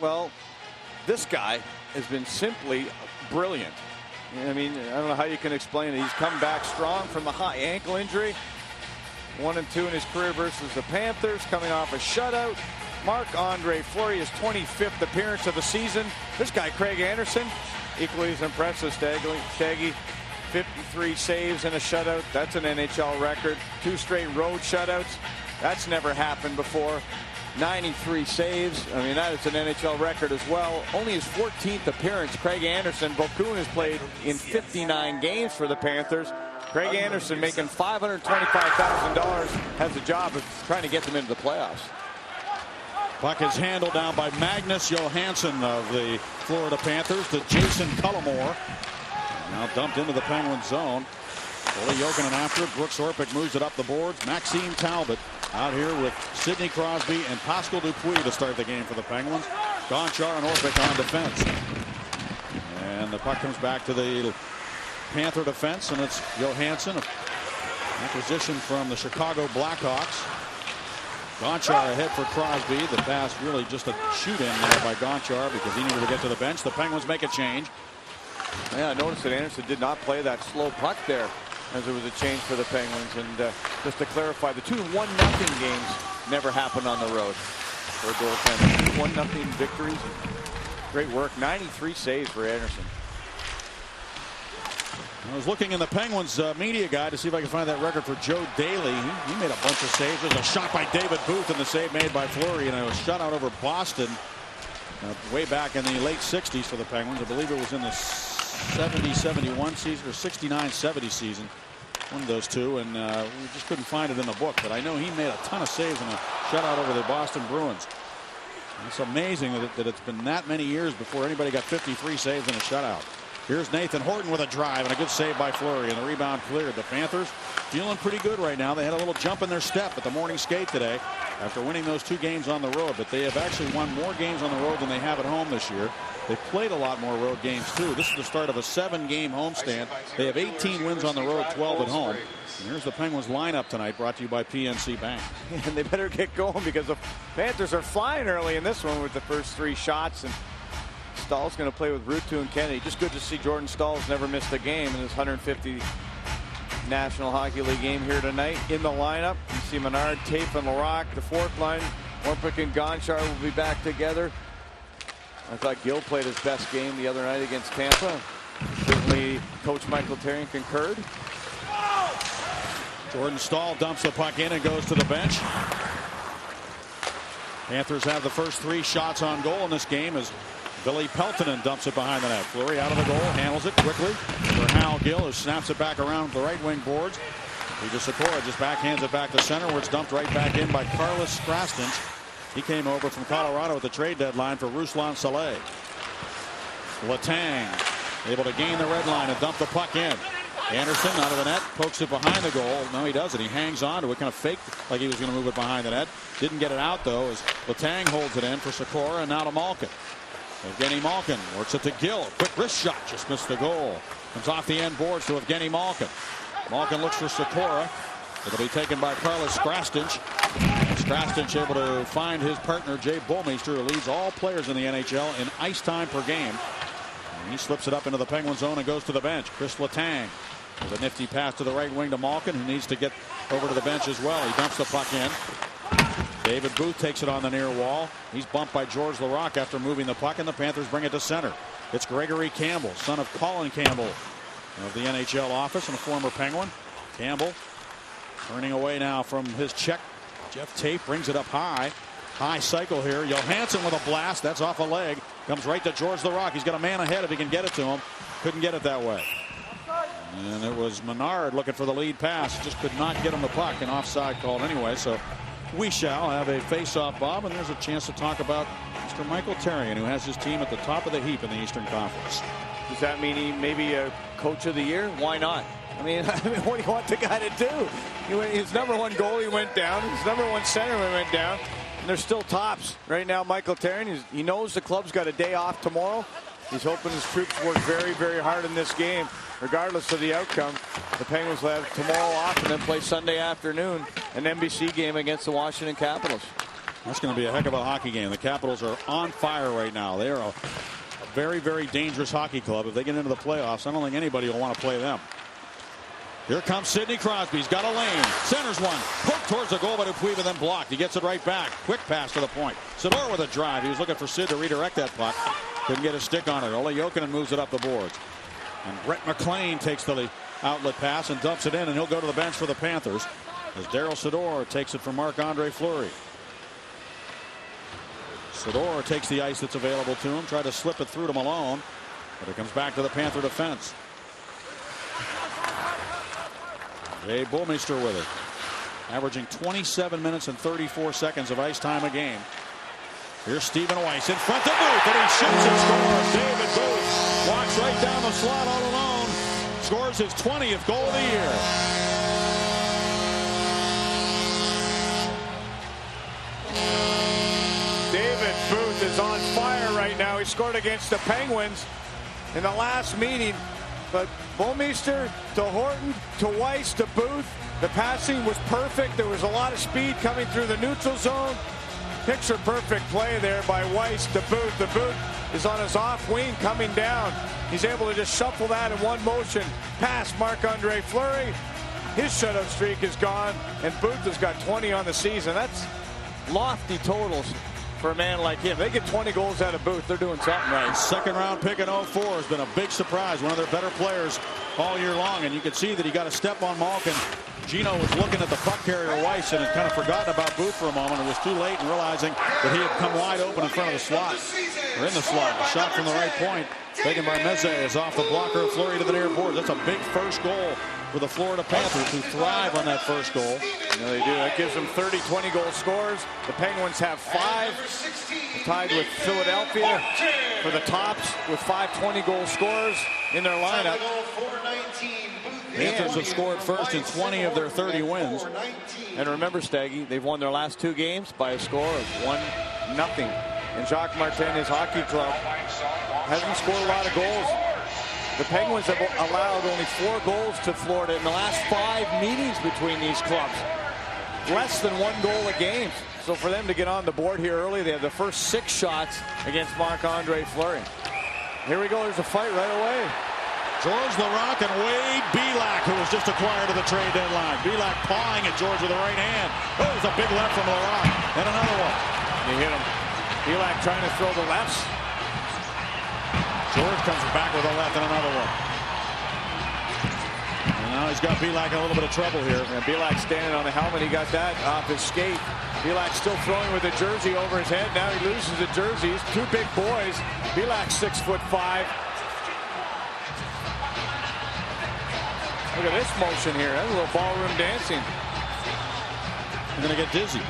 Well, this guy has been simply brilliant. I mean, I don't know how you can explain it. He's come back strong from a high ankle injury. 1-2 in his career versus the Panthers, coming off a shutout. Marc-Andre Fleury, his 25th appearance of the season. This guy, Craig Anderson, equally as impressive. Staggy, 53 saves in a shutout. That's an NHL record. 2 straight road shutouts. That's never happened before. 93 saves. I mean, that is an NHL record as well. Only his 14th appearance. Craig Anderson. Bokun has played in 59 games for the Panthers. Craig Anderson, making $525,000, has a job of trying to get them into the playoffs. Puck is handled down by Magnus Johansson of the Florida Panthers to Jason Cullimore. Now dumped into the Penguin zone. Ole Jokinen after it. Brooks Orpik moves it up the boards. Maxime Talbot out here with Sidney Crosby and Pascal Dupuis to start the game for the Penguins. Gonchar and Orpik on defense. And the puck comes back to the Panther defense, and it's Johansson, acquisition from the Chicago Blackhawks. Gonchar ahead for Crosby. The pass really just a shoot in there by Gonchar because he needed to get to the bench. The Penguins make a change. Yeah, I noticed that Anderson did not play that slow puck there as there was a change for the Penguins. And just to clarify, the 2 1-0 games never happened on the road for a goaltender. 1-0 victories. Great work. 93 saves for Anderson. I was looking in the Penguins media guide to see if I could find that record for Joe Daly. He made a bunch of saves. There's a shot by David Booth and the save made by Fleury, and it was shut out over Boston way back in the late 60s for the Penguins. I believe it was in the 70-71 season or 69-70 season. One of those two, and we just couldn't find it in the book. But I know he made a ton of saves in a shutout over the Boston Bruins. It's amazing that it's been that many years before anybody got 53 saves in a shutout. Here's Nathan Horton with a drive and a good save by Fleury, and the rebound cleared. The Panthers feeling pretty good right now. They had a little jump in their step at the morning skate today after winning those 2 games on the road, but they have actually won more games on the road than they have at home this year. They've played a lot more road games too. This is the start of a 7-game homestand. They have 18 wins on the road, 12 at home. And here's the Penguins lineup tonight, brought to you by PNC Bank. And they better get going because the Panthers are flying early in this one with the first 3 shots. And Stahl's going to play with Ruutu and Kennedy. Just good to see Jordan Stahl's never missed a game in his 150th National Hockey League game here tonight. In the lineup, you see Menard, Tape, and Larocque. The 4th line, Orpik and Gonchar will be back together. I thought Gill played his best game the other night against Tampa. Certainly, Coach Michael Therrien concurred. Jordan Stahl dumps the puck in and goes to the bench. Panthers have the first 3 shots on goal in this game as Billy Peltonen dumps it behind the net. Fleury out of the goal, handles it quickly for Hal Gill, who snaps it back around the right wing boards. Peter Sikora just backhands it back to center, where it's dumped right back in by Carlos Skrastins. He came over from Colorado at the trade deadline for Ruslan Saleh. Letang able to gain the red line and dump the puck in. Anderson out of the net, pokes it behind the goal. No, he doesn't. He hangs on to it, kind of faked like he was going to move it behind the net. Didn't get it out, though, as Letang holds it in for Sikora, and now to Malkin. Evgeny Malkin works it to Gill. Quick wrist shot, just missed the goal. Comes off the end boards to Evgeny Malkin. Malkin looks for Sikora. It'll be taken by Carlos Skrastins. Skrastins able to find his partner, Jay Bullmeister, who leads all players in the NHL in ice time per game. And he slips it up into the Penguin zone and goes to the bench. Chris Letang with a nifty pass to the right wing to Malkin, who needs to get over to the bench as well. He dumps the puck in. David Booth takes it on the near wall. He's bumped by George Larocque after moving the puck, and the Panthers bring it to center. It's Gregory Campbell, son of Colin Campbell of the NHL office and a former Penguin. Campbell turning away now from his check. Jeff Tate brings it up high. High cycle here. Johansson with a blast. That's off a leg. Comes right to George Larocque. He's got a man ahead if he can get it to him. Couldn't get it that way. And it was Menard looking for the lead pass. Just could not get him the puck. An offside called anyway. So we shall have a face-off, Bob, and there's a chance to talk about Mr. Michael Therrien, who has his team at the top of the heap in the Eastern Conference. Does that mean he may be a coach of the year? Why not? I mean, what do you want the guy to do? His #1 goalie went down. His #1 centerman went down. And they're still tops. Right now, Michael Therrien, he knows the club's got a day off tomorrow. He's hoping his troops work very, very hard in this game. Regardless of the outcome, the Penguins will have tomorrow off and then play Sunday afternoon an NBC game against the Washington Capitals. That's going to be a heck of a hockey game. The Capitals are on fire right now. They are a very, very dangerous hockey club. If they get into the playoffs, I don't think anybody will want to play them. Here comes Sidney Crosby. He's got a lane. Centers one. Poke towards the goal, but Dupuis then blocked. He gets it right back. Quick pass to the point. Sador with a drive. He was looking for Sid to redirect that puck. Couldn't get a stick on it. Ole Jokinen moves it up the boards. And Brett McLean takes the outlet pass and dumps it in, and he'll go to the bench for the Panthers as Daryl Sador takes it from Marc-Andre Fleury. Sador takes the ice that's available to him. Tried to slip it through to Malone, but it comes back to the Panther defense. Jay Bouwmeester with it, averaging 27 minutes and 34 seconds of ice time a game. Here's Stephen Weiss in front of Booth, and he shoots and scores. David Booth walks right down the slot all alone, scores his 20th goal of the year. David Booth is on fire right now. He scored against the Penguins in the last meeting. But Bouwmeester to Horton to Weiss to Booth. The passing was perfect. There was a lot of speed coming through the neutral zone. Picture perfect play there by Weiss to Booth. The Booth is on his off wing coming down. He's able to just shuffle that in one motion past Marc-Andre Fleury. His shutout streak is gone, and Booth has got 20 on the season. That's lofty totals for a man like him. They get 20 goals out of Booth. They're doing something right. Second round pick in 04 has been a big surprise. One of their better players all year long. And you can see that he got a step on Malkin. Gino was looking at the puck carrier Weiss and had kind of forgotten about Booth for a moment. It was too late in realizing that he had come wide open in front of the slot. Or in the slot. A shot from the right point taken by Meze is off the blocker of Fleury to the near boards. That's a big first goal for the Florida Panthers, who thrive on that first goal. Yeah, they do. That gives them 30-20 goal scores. The Penguins have 5, tied with Philadelphia for the tops with 5 20-goal scores in their lineup. Panthers have scored first in 20 of their 30 wins. And remember, Staggy, they've won their last 2 games by a score of 1-0. And Jacques Martin, his hockey club, hasn't scored a lot of goals. The Penguins have allowed only 4 goals to Florida in the last 5 meetings between these clubs. Less than 1 goal a game. So for them to get on the board here early, they have the first 6 shots against Marc-Andre Fleury. Here we go. There's a fight right away. George Laraque and Wade Belak, who was just acquired at the trade deadline. Belak pawing at George with the right hand. Oh, it was a big left from Laraque. And another one. He hit him. Belak trying to throw the lefts. George comes back with a left and another one. And now he's got Belak in a little bit of trouble here. And Belak standing on the helmet. He got that off his skate. Belak still throwing with the jersey over his head. Now he loses the jersey. He's 2 big boys. Belak 6'5". Look at this motion here. That's a little ballroom dancing. They're going to get dizzy.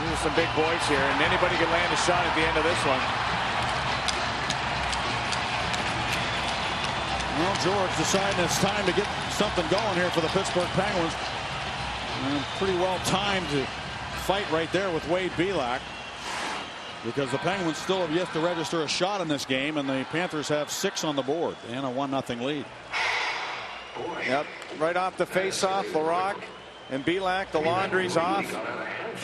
These are some big boys here, and anybody can land a shot at the end of this one. Well, George deciding it's time to get something going here for the Pittsburgh Penguins. And pretty well timed to fight right there with Wade Belak, because the Penguins still have yet to register a shot in this game, and the Panthers have 6 on the board and a 1-0 lead. Yep, right off the face-off, Laraque and Belak, the laundry's off.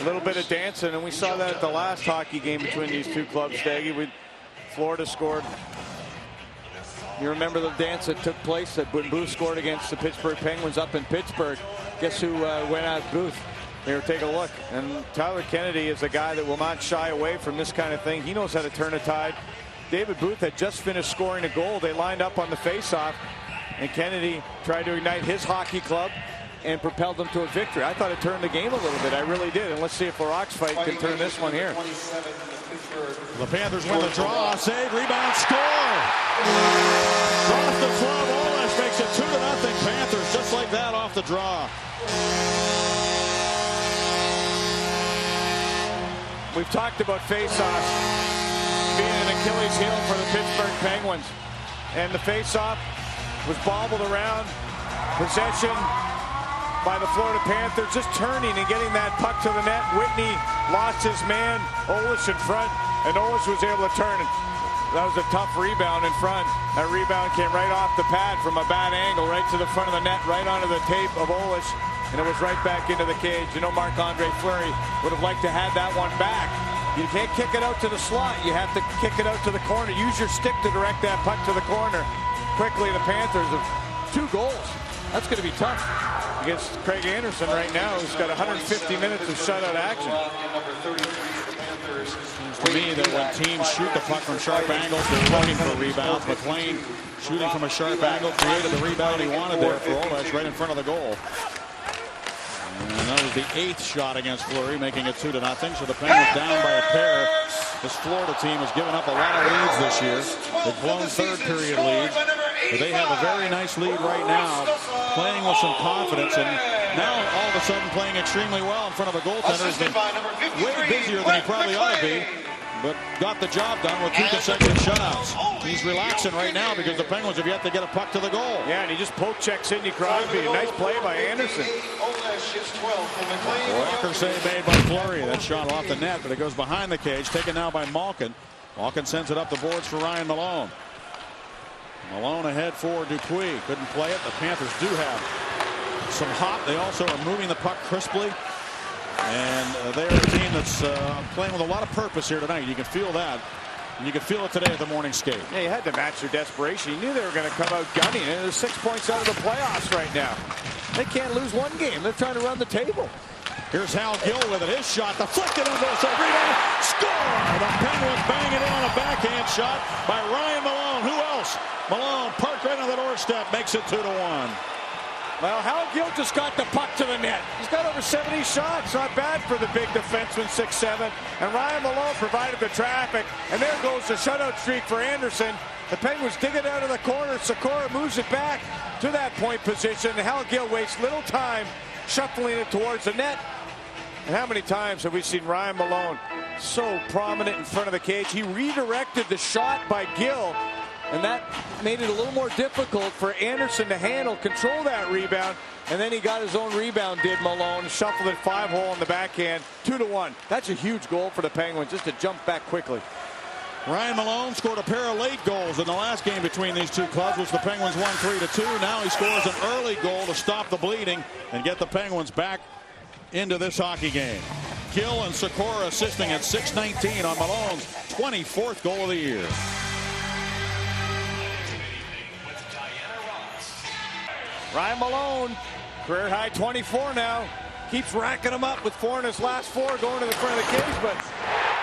A little bit of dancing, and we saw that at the last hockey game between these 2 clubs, Staggy. Florida scored. You remember the dance that took place when Booth scored against the Pittsburgh Penguins up in Pittsburgh. Guess who went at Booth? Here, take a look. And Tyler Kennedy is a guy that will not shy away from this kind of thing. He knows how to turn a tide. David Booth had just finished scoring a goal. They lined up on the faceoff, and Kennedy tried to ignite his hockey club and propelled them to a victory. I thought it turned the game a little bit. I really did. And let's see if Laraque's fight can turn this one here. The Panthers win the draw. Save, rebound, score! Off the club, Oles makes it 2-0 Panthers, just like that off the draw. We've talked about face-offs being an Achilles heel for the Pittsburgh Penguins. And the face-off was bobbled around. Possession by the Florida Panthers, just turning and getting that puck to the net. Whitney lost his man, Oles in front, and Oles was able to turn it. That was a tough rebound in front. That rebound came right off the pad from a bad angle, right to the front of the net, right onto the tape of Oles. and it was right back into the cage. You know, Marc-Andre Fleury would have liked to have that one back. You can't kick it out to the slot. You have to kick it out to the corner. Use your stick to direct that puck to the corner. Quickly, the Panthers have 2 goals. That's going to be tough against Craig Anderson right now, who's got 150 minutes of shutout action. To me, that when teams shoot the puck from sharp angles, they're looking for rebounds. McLean shooting from a sharp angle created the rebound he wanted there for Ovechkin right in front of the goal. And that was the 8th shot against Fleury, making it 2-0. So the Penguins down by a pair. This Florida team has given up a lot of leads this year. They've blown third period leads, but they have a very nice lead right now, playing with some confidence, and now all of a sudden playing extremely well in front of a goaltender who's been way busier than he probably ought to be, but got the job done with 2 consecutive shutouts. He's relaxing right now because the Penguins have yet to get a puck to the goal. Yeah, and he just poke checks Sidney Crosby. A nice play by Anderson. Walker save made by Fleury. That shot off the net, but it goes behind the cage, taken now by Malkin. Malkin sends it up the boards for Ryan Malone. Malone ahead for Dupuis. Couldn't play it. The Panthers do have some hop. They also are moving the puck crisply. And they are a team that's playing with a lot of purpose here tonight. You can feel that. And you can feel it today at the morning skate. Yeah, you had to match their desperation. You knew they were going to come out gunning. And they're 6 points out of the playoffs right now. They can't lose one game. They're trying to run the table. Here's Hal Gill with it. His shot deflected on goal. So rebound. Score! The Penguins bang it in on a backhand shot by Ryan Malone. Who else? Malone parked right on the doorstep. Makes it 2-1. Well, Hal Gill just got the puck to the net. He's got over 70 shots. Not bad for the big defenseman, 6'7". And Ryan Malone provided the traffic. And there goes the shutout streak for Anderson. The Penguins dig it out of the corner. Sikora moves it back to that point position. Hal Gill wastes little time shuffling it towards the net. And how many times have we seen Ryan Malone so prominent in front of the cage? He redirected the shot by Gill, and that made it a little more difficult for Anderson to handle, control that rebound. And then he got his own rebound, did Malone, shuffled it 5-hole on the backhand, 2-1. That's a huge goal for the Penguins, just to jump back quickly. Ryan Malone scored a pair of late goals in the last game between these two clubs, which the Penguins won 3-2. Now he scores an early goal to stop the bleeding and get the Penguins back into this hockey game. Gill and Sikora assisting at 6:19 on Malone's 24th goal of the year. Ryan Malone, career high 24 now. Keeps racking them up with 4 in his last 4 going to the front of the cage, but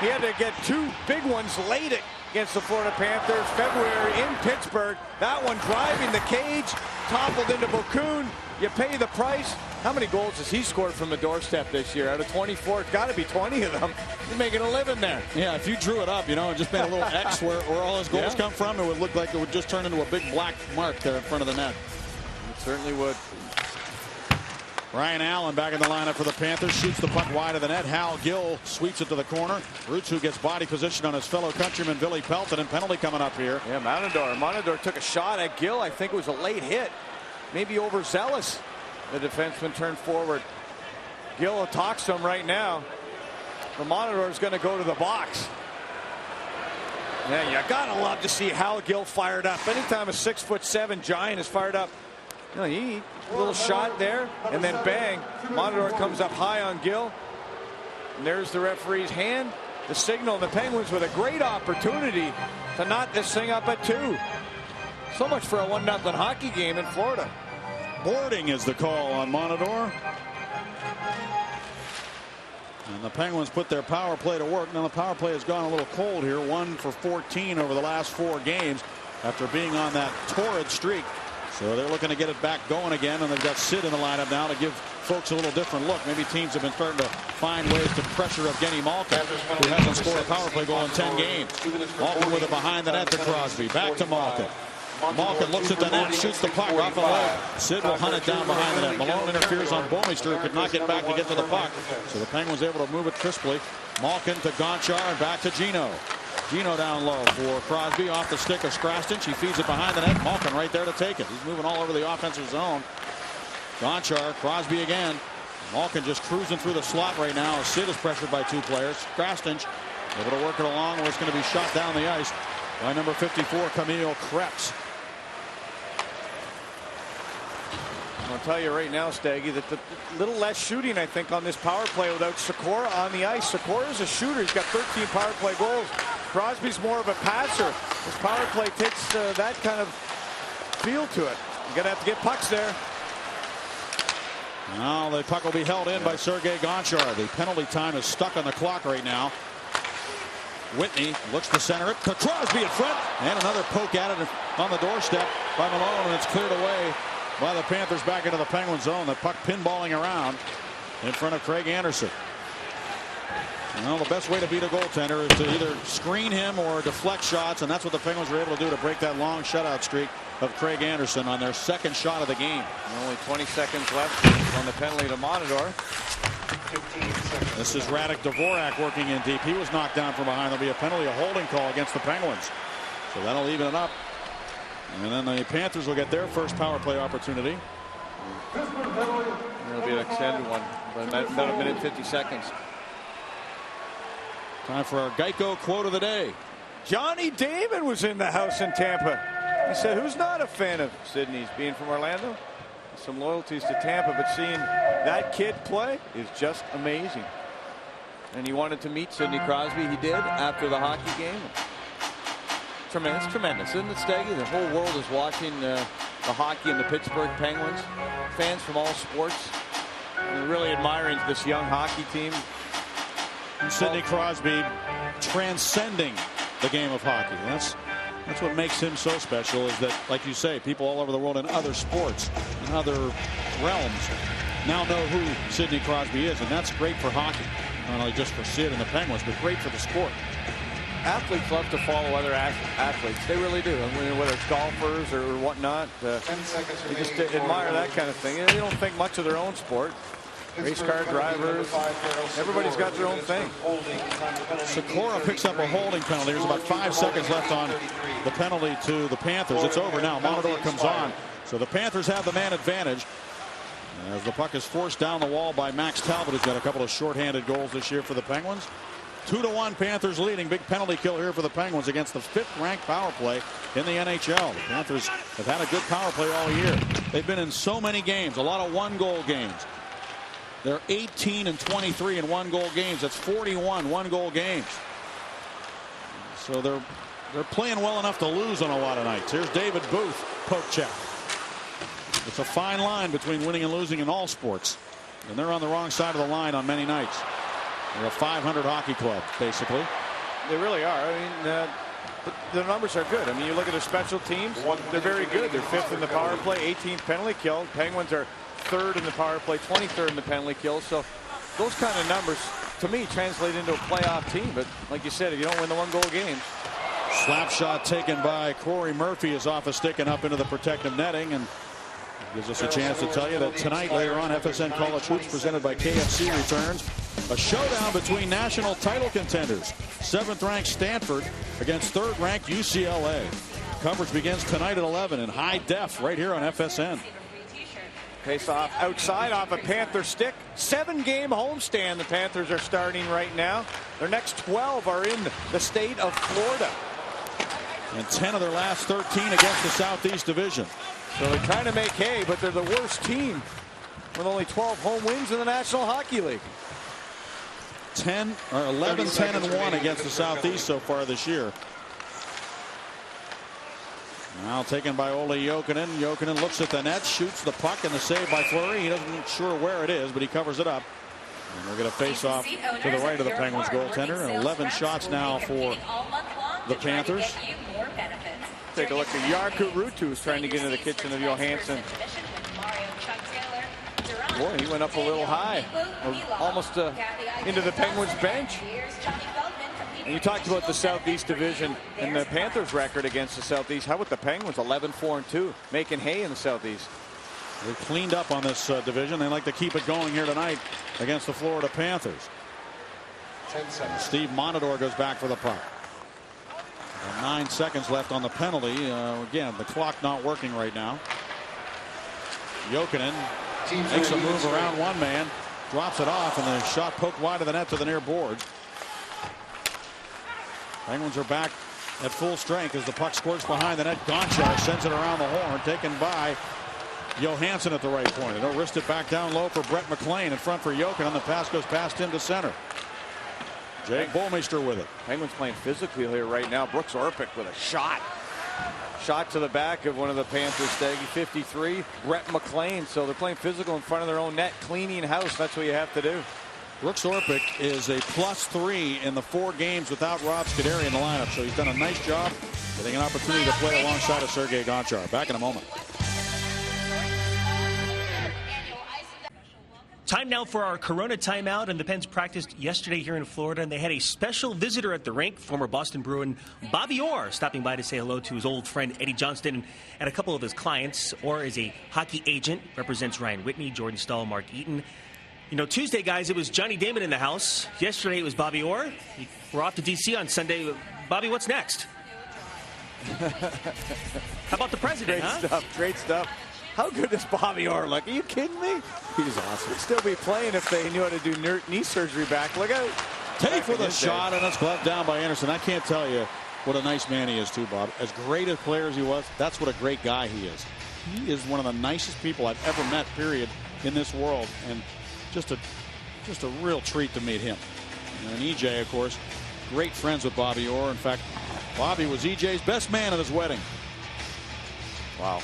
he had to get 2 big ones late against the Florida Panthers. February in Pittsburgh. That one driving the cage, toppled into Bokun. You pay the price. How many goals has he scored from the doorstep this year? Out of 24, it's got to be 20 of them. He's making a living there. Yeah, if you drew it up, you know, and just made a little X where all his goals come from, it would look like it would just turn into a big black mark there in front of the net. It certainly would. Ryan Allen back in the lineup for the Panthers. Shoots the puck wide of the net. Hal Gill sweeps it to the corner. Rutsu gets body position on his fellow countryman Ville Peltonen, and penalty coming up here. Yeah, Monador took a shot at Gill. I think it was a late hit. Maybe overzealous. The defenseman turned forward. Gill talks to him right now. The Monador is going to go to the box. Yeah, you gotta love to see Hal Gill fired up. Anytime a 6'7" giant is fired up, you know, he a little shot there, and then bang, Monador comes up high on Gill. And there's the referee's hand, the signal. And the Penguins with a great opportunity to knot this thing up at 2. So much for a 1-0 hockey game in Florida. Boarding is the call on Monador. And the Penguins put their power play to work. Now the power play has gone a little cold here. 1 for 14 over the last 4 games after being on that torrid streak. So they're looking to get it back going again, and they've got Sid in the lineup now to give folks a little different look. Maybe teams have been starting to find ways to pressure Evgeny Malkin, who hasn't scored a power play goal in 10 games. Malkin with it behind the net to Crosby. Back to Malkin. Malkin looks at the net, shoots the puck off the leg. Sid will hunt it down behind the net. Malone interferes on Bouwmeester, who could not get back to get to the puck. So the Penguins able to move it crisply. Malkin to Gonchar and back to Gino. Gino down low for Crosby off the stick of Strastin. He feeds it behind the net. Malkin right there to take it. He's moving all over the offensive zone. Gonchar, Crosby again. Malkin just cruising through the slot right now. Sid is pressured by 2 players. Strastin able to work it along where it's going to be shot down the ice by number 54, Camille Krebs. I'll tell you right now, Staggy, that the little less shooting, I think, on this power play without Sikora on the ice. Sikora's a shooter. He's got 13 power play goals. Crosby's more of a passer. This power play takes that kind of feel to it. You're going to have to get pucks there. Now the puck will be held in by Sergei Gonchar. The penalty time is stuck on the clock right now. Whitney looks to center it to Crosby in front, and another poke at it on the doorstep by Malone, and it's cleared away by the Panthers back into the Penguin zone. The puck pinballing around in front of Craig Anderson. Well, the best way to beat a goaltender is to either screen him or deflect shots, and that's what the Penguins were able to do to break that long shutout streak of Craig Anderson on their second shot of the game. And only 20 seconds left on the penalty to Monador. This is Radek Dvorak working in deep. He was knocked down from behind. There'll be a penalty, a holding call against the Penguins. So that'll even it up. And then the Panthers will get their first power play opportunity. It'll be an extended one, but about a minute 50 seconds. Time for our Geico quote of the day. Johnny Damon was in the house in Tampa. He said, who's not a fan of Sidney's being from Orlando? Some loyalties to Tampa, but seeing that kid play is just amazing. And he wanted to meet Sidney Crosby. He did after the hockey game. Tremendous, tremendous, isn't it, Staggy? The whole world is watching the hockey and the Pittsburgh Penguins. Fans from all sports. And really admiring this young hockey team. And Sidney Crosby transcending the game of hockey. That's what makes him so special, is that, like you say, people all over the world in other sports, in other realms, now know who Sidney Crosby is, and that's great for hockey. Not only just for Sid and the Penguins, but great for the sport. Athletes love to follow other athletes. They really do. I mean, whether it's golfers or whatnot, they just admire that kind of thing. They don't think much of their own sport. Race car drivers, everybody's got their own thing. Sikora picks up a holding penalty. There's about 5 seconds left on the penalty to the Panthers. It's over now. Monador comes on. So the Panthers have the man advantage as the puck is forced down the wall by Max Talbot, who's got a couple of shorthanded goals this year for the Penguins. 2-1 Panthers leading. Big penalty kill here for the Penguins against the 5th ranked power play in the NHL. The Panthers have had a good power play all year. They've been in so many games, a lot of one-goal games. They're 18-23 in one-goal games. That's 41 one-goal games. So they're playing well enough to lose on a lot of nights. Here's David Booth, poke check. It's a fine line between winning and losing in all sports, and they're on the wrong side of the line on many nights. They're a 500 hockey club, basically. They really are. I mean, the numbers are good. I mean, you look at their special teams, they're very good. They're 5th in the power play, 18th penalty kill. Penguins are 3rd in the power play, 23rd in the penalty kill. So those kind of numbers, to me, translate into a playoff team. But like you said, if you don't win the one-goal games. Slap shot taken by Corey Murphy is off a stick and up into the protective netting, and gives us a chance to tell you that tonight, later on, FSN College Hoops presented by KFC returns. A showdown between national title contenders. 7th-ranked Stanford against 3rd-ranked UCLA. Coverage begins tonight at 11 in high def right here on FSN. Face off outside off a Panther stick. 7-game homestand the Panthers are starting right now. Their next 12 are in the state of Florida. And 10 of their last 13 against the Southeast Division. So they're trying to make hay, but they're the worst team with only 12 home wins in the National Hockey League. 11, 10, and 1 against the Southeast so far this year. Now taken by Ole Jokinen. Jokinen looks at the net, shoots the puck, and the save by Fleury. He doesn't sure where it is, but he covers it up. And we're going to face off to the right of the Penguins goaltender. And 11 shots now for the Panthers. Take a look at Jarkko Ruutu, who's trying to get into the kitchen of Johansson. Boy, he went up a little high, almost into the Penguins bench. And you talked about the Southeast Division and the Panthers record against the Southeast. How about the Penguins? 11-4-2, making hay in the Southeast. They've cleaned up on this division. They like to keep it going here tonight against the Florida Panthers. Steve Monador goes back for the puck. 9 seconds left on the penalty. Again, the clock not working right now. Jokinen makes a move around one man, drops it off, and the shot poked wide of the net to the near boards. Penguins are back at full strength as the puck squirts behind the net. Gonchar sends it around the horn, taken by Johansson at the right point. And he'll wrist it back down low for Brett McLean in front for Jokinen. The pass goes past him to center. Jake Bolmeister with it. Penguins playing physically here right now. Brooks Orpik with a shot. Shot to the back of one of the Panthers, Steggy, 53. Brett McLean. So they're playing physical in front of their own net, cleaning house. That's what you have to do. Brooks Orpik is a +3 in the 4 games without Rob Scuderi in the lineup. So he's done a nice job getting an opportunity to play alongside of Sergei Gonchar. Back in a moment. Time now for our Corona timeout, and the Pens practiced yesterday here in Florida, and they had a special visitor at the rink, former Boston Bruin Bobby Orr, stopping by to say hello to his old friend Eddie Johnston and a couple of his clients. Orr is a hockey agent, represents Ryan Whitney, Jordan Staal, Mark Eaton. You know, Tuesday, guys, it was Johnny Damon in the house. Yesterday, it was Bobby Orr. We're off to D.C. on Sunday. Bobby, what's next? How about the president, Great stuff. How good does Bobby Orr look? Are you kidding me? He's awesome. He'd still be playing if they knew how to do knee surgery back. Look out. Tafe with a shot, and it's gloved down by Anderson. I can't tell you what a nice man he is, too, Bob. As great a player as he was, that's what a great guy he is. He is one of the nicest people I've ever met, period, in this world. And just a real treat to meet him. And EJ, of course, great friends with Bobby Orr. In fact, Bobby was EJ's best man at his wedding. Wow.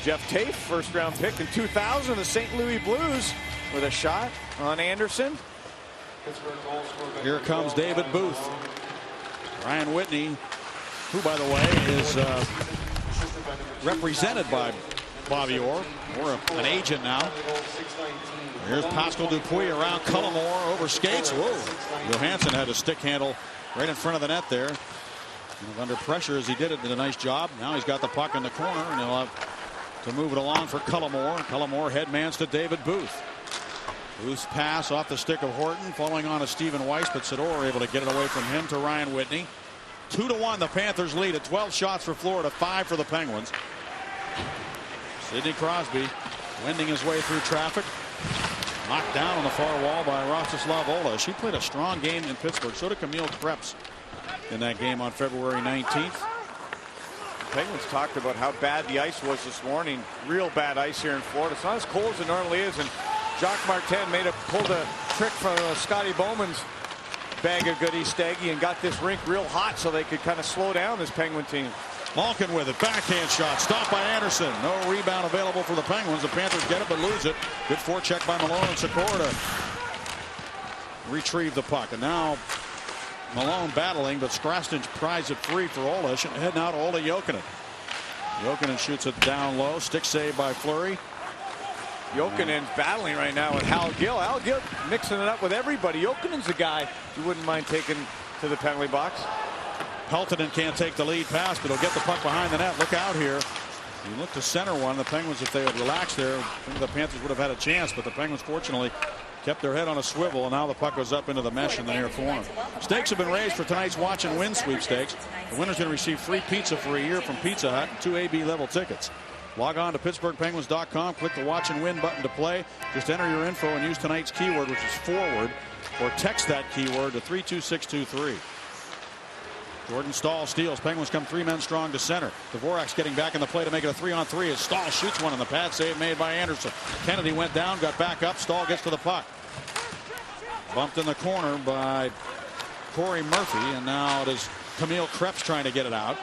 Jeff Tafe, first-round pick in 2000, the St. Louis Blues, with a shot on Anderson. Here comes David Booth. Ryan Whitney, who, by the way, is represented by Bobby Orr. Or an agent now. Here's Pascal Dupuis around Cullimore over skates. Whoa. Johansson had a stick handle right in front of the net there. And under pressure as he did it, did a nice job. Now he's got the puck in the corner, and he'll have to move it along for Cullimore. Cullimore headmans to David Booth. Booth's pass off the stick of Horton, falling on to Stephen Weiss, but Sador able to get it away from him to Ryan Whitney. 2-1 the Panthers lead at 12 shots for Florida, 5 for the Penguins. Sidney Crosby wending his way through traffic. Knocked down on the far wall by Rostislav Ola. She played a strong game in Pittsburgh. So did Camille Krebs in that game on February 19th. Penguins talked about how bad the ice was this morning. Real bad ice here in Florida. It's not as cold as it normally is. And Jacques Martin pulled a trick from Scotty Bowman's bag of goodies, Steggy, and got this rink real hot so they could kind of slow down this Penguin team. Malkin with it. Backhand shot. Stopped by Anderson. No rebound available for the Penguins. The Panthers get it but lose it. Good forecheck by Malone and Sikora to retrieve the puck. And now Malone battling, but Skrastin pries it free for Ola. Heading out Ola Jokinen. Jokinen shoots it down low. Stick save by Fleury. Jokinen's battling right now with Hal Gill. Hal Gill mixing it up with everybody. Jokinen's a guy you wouldn't mind taking to the penalty box. Peltonen can't take the lead pass, but he'll get the puck behind the net. Look out here. You look to center one. The Penguins, if they had relaxed there, I think the Panthers would have had a chance, but the Penguins fortunately kept their head on a swivel, and now the puck goes up into the mesh in the near corner. Stakes have been raised for tonight's watch and win sweepstakes. The winner's going to receive free pizza for a year from Pizza Hut and 2 AB level tickets. Log on to PittsburghPenguins.com, click the watch and win button to play. Just enter your info and use tonight's keyword, which is forward, or text that keyword to 32623. Jordan Staal steals. Penguins come 3 men strong to center. Dvorak's getting back in the play to make it a 3-on-3 as Staal shoots one on the pad save made by Anderson. Kennedy went down, got back up. Staal gets to the puck. Bumped in the corner by Corey Murphy, and now it is Camille Krebs trying to get it out.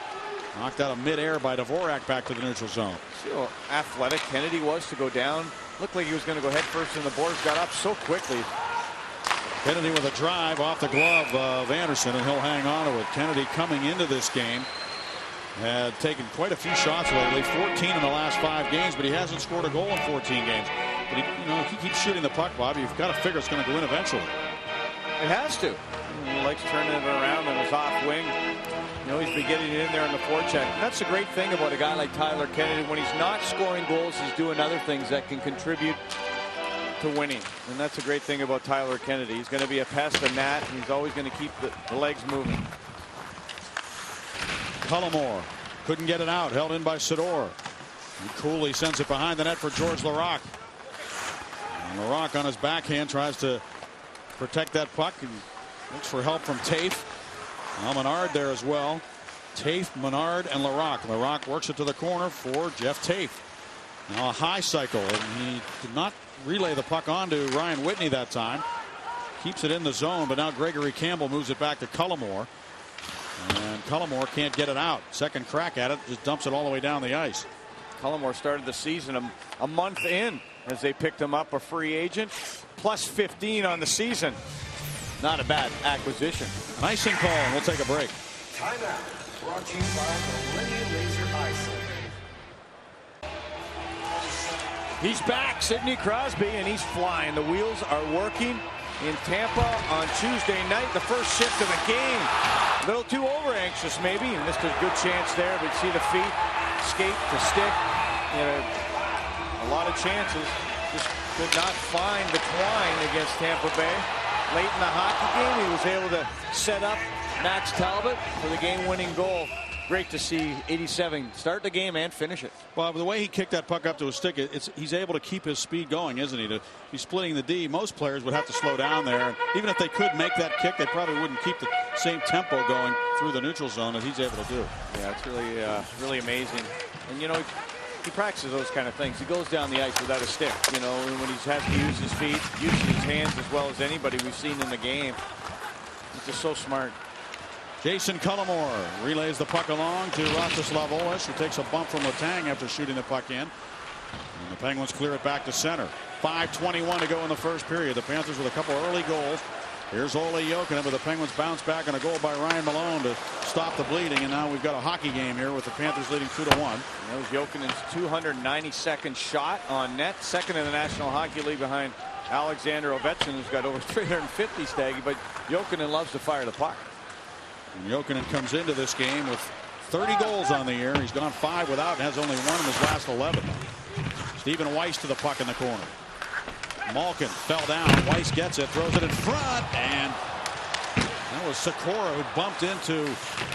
Knocked out of midair by Dvorak back to the neutral zone. See how athletic Kennedy was to go down. Looked like he was going to go head first in the boards. Got up so quickly. Kennedy with a drive off the glove of Anderson, and he'll hang on to it. Kennedy coming into this game had taken quite a few shots lately, 14 in the last 5 games, but he hasn't scored a goal in 14 games. But he keeps shooting the puck, Bob. You've got to figure it's going to go in eventually. It has to. He likes turning it around on his off wing. He's been getting it in there on the forecheck. And that's the great thing about a guy like Tyler Kennedy. When he's not scoring goals, he's doing other things that can contribute to winning. And that's a great thing about Tyler Kennedy. He's going to be a pest in that, and he's always going to keep the legs moving. Cullimore couldn't get it out. Held in by Sador. He coolly sends it behind the net for George Laraque. And Laraque on his backhand tries to protect that puck and looks for help from Tafe. Now Menard there as well. Tafe, Menard, and Laraque. Laraque works it to the corner for Jeff Tafe. Now a high cycle, and he did not relay the puck on to Ryan Whitney that time. Keeps it in the zone, but now Gregory Campbell moves it back to Cullimore. And Cullimore can't get it out. Second crack at it, just dumps it all the way down the ice. Cullimore started the season a month in as they picked him up, a free agent, plus 15 on the season. Not a bad acquisition. An icing call, and we'll take a break. Timeout. Brought to you by Millennium Laser Icing. He's back, Sidney Crosby, and he's flying. The wheels are working in Tampa on Tuesday night, the first shift of the game. A little too over-anxious, maybe. He missed a good chance there, but see the feet, skate to stick. He had a lot of chances. Just could not find the twine against Tampa Bay. Late in the hockey game, he was able to set up Max Talbot for the game-winning goal. Great to see 87 start the game and finish it. Well, the way he kicked that puck up to his stick, he's able to keep his speed going, isn't he? To be splitting the D, most players would have to slow down there. And even if they could make that kick, they probably wouldn't keep the same tempo going through the neutral zone that he's able to do. Yeah, it's really amazing. And, you know, he practices those kind of things. He goes down the ice without a stick, you know, when he has to use his feet, uses his hands as well as anybody we've seen in the game. He's just so smart. Jason Cullimore relays the puck along to Rostislav Olesh, who takes a bump from Letang after shooting the puck in. And the Penguins clear it back to center. 5:21 to go in the first period. The Panthers with a couple early goals. Here's Ole Jokinen, but the Penguins bounce back on a goal by Ryan Malone to stop the bleeding. And now we've got a hockey game here with the Panthers leading 2-1. That was Jokinen's 292nd shot on net, second in the National Hockey League behind Alexander Ovechkin, who's got over 350 Staggy. But Jokinen loves to fire the puck. And Jokinen comes into this game with 30 goals on the year. He's gone 5 without and has only 1 in his last 11. Stephen Weiss to the puck in the corner. Malkin fell down. Weiss gets it, throws it in front, and that was Sikora who bumped into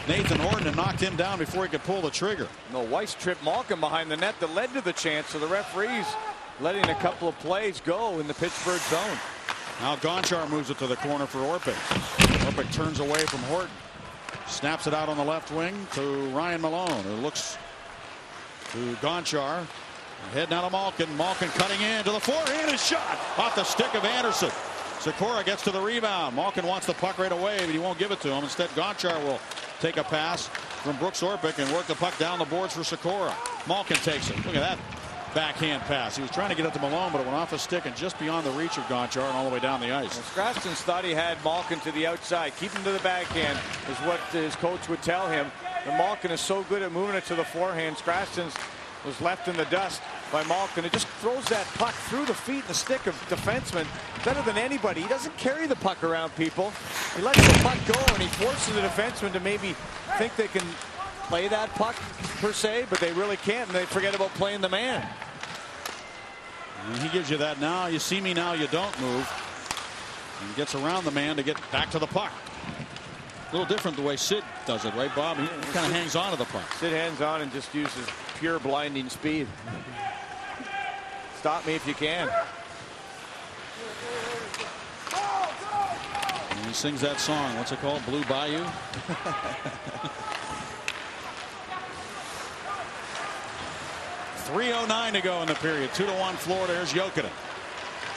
Nathan Horton and knocked him down before he could pull the trigger. No, Weiss tripped Malkin behind the net that led to the chance. So the referees letting a couple of plays go in the Pittsburgh zone. Now Gonchar moves it to the corner for Orpik. Orpik turns away from Horton. Snaps it out on the left wing to Ryan Malone, who looks to Gonchar. Heading out of Malkin. Malkin cutting in to the forehand and shot off the stick of Anderson. Sikora gets to the rebound. Malkin wants the puck right away, but he won't give it to him. Instead, Gonchar will take a pass from Brooks Orpik and work the puck down the boards for Sikora. Malkin takes it. Look at that backhand pass. He was trying to get it to Malone, but it went off the stick and just beyond the reach of Gonchar and all the way down the ice. Well, Scrastons thought he had Malkin to the outside. Keep him to the backhand is what his coach would tell him. And Malkin is so good at moving it to the forehand. Scrastons was left in the dust by Malkin. It just throws that puck through the feet and the stick of defenseman better than anybody. He doesn't carry the puck around people. He lets the puck go and he forces the defenseman to maybe think they can play that puck per se, but they really can't, and they forget about playing the man. And he gives you that now. You see me now, you don't move. And gets around the man to get back to the puck. A little different the way Sid does it, right, Bob? He kind of hangs on to the puck. Sid hangs on and just uses pure blinding speed. Stop me if you can. And he sings that song. What's it called? Blue Bayou? .309 to go in the period. 2-1 Florida. Here's Jokinen.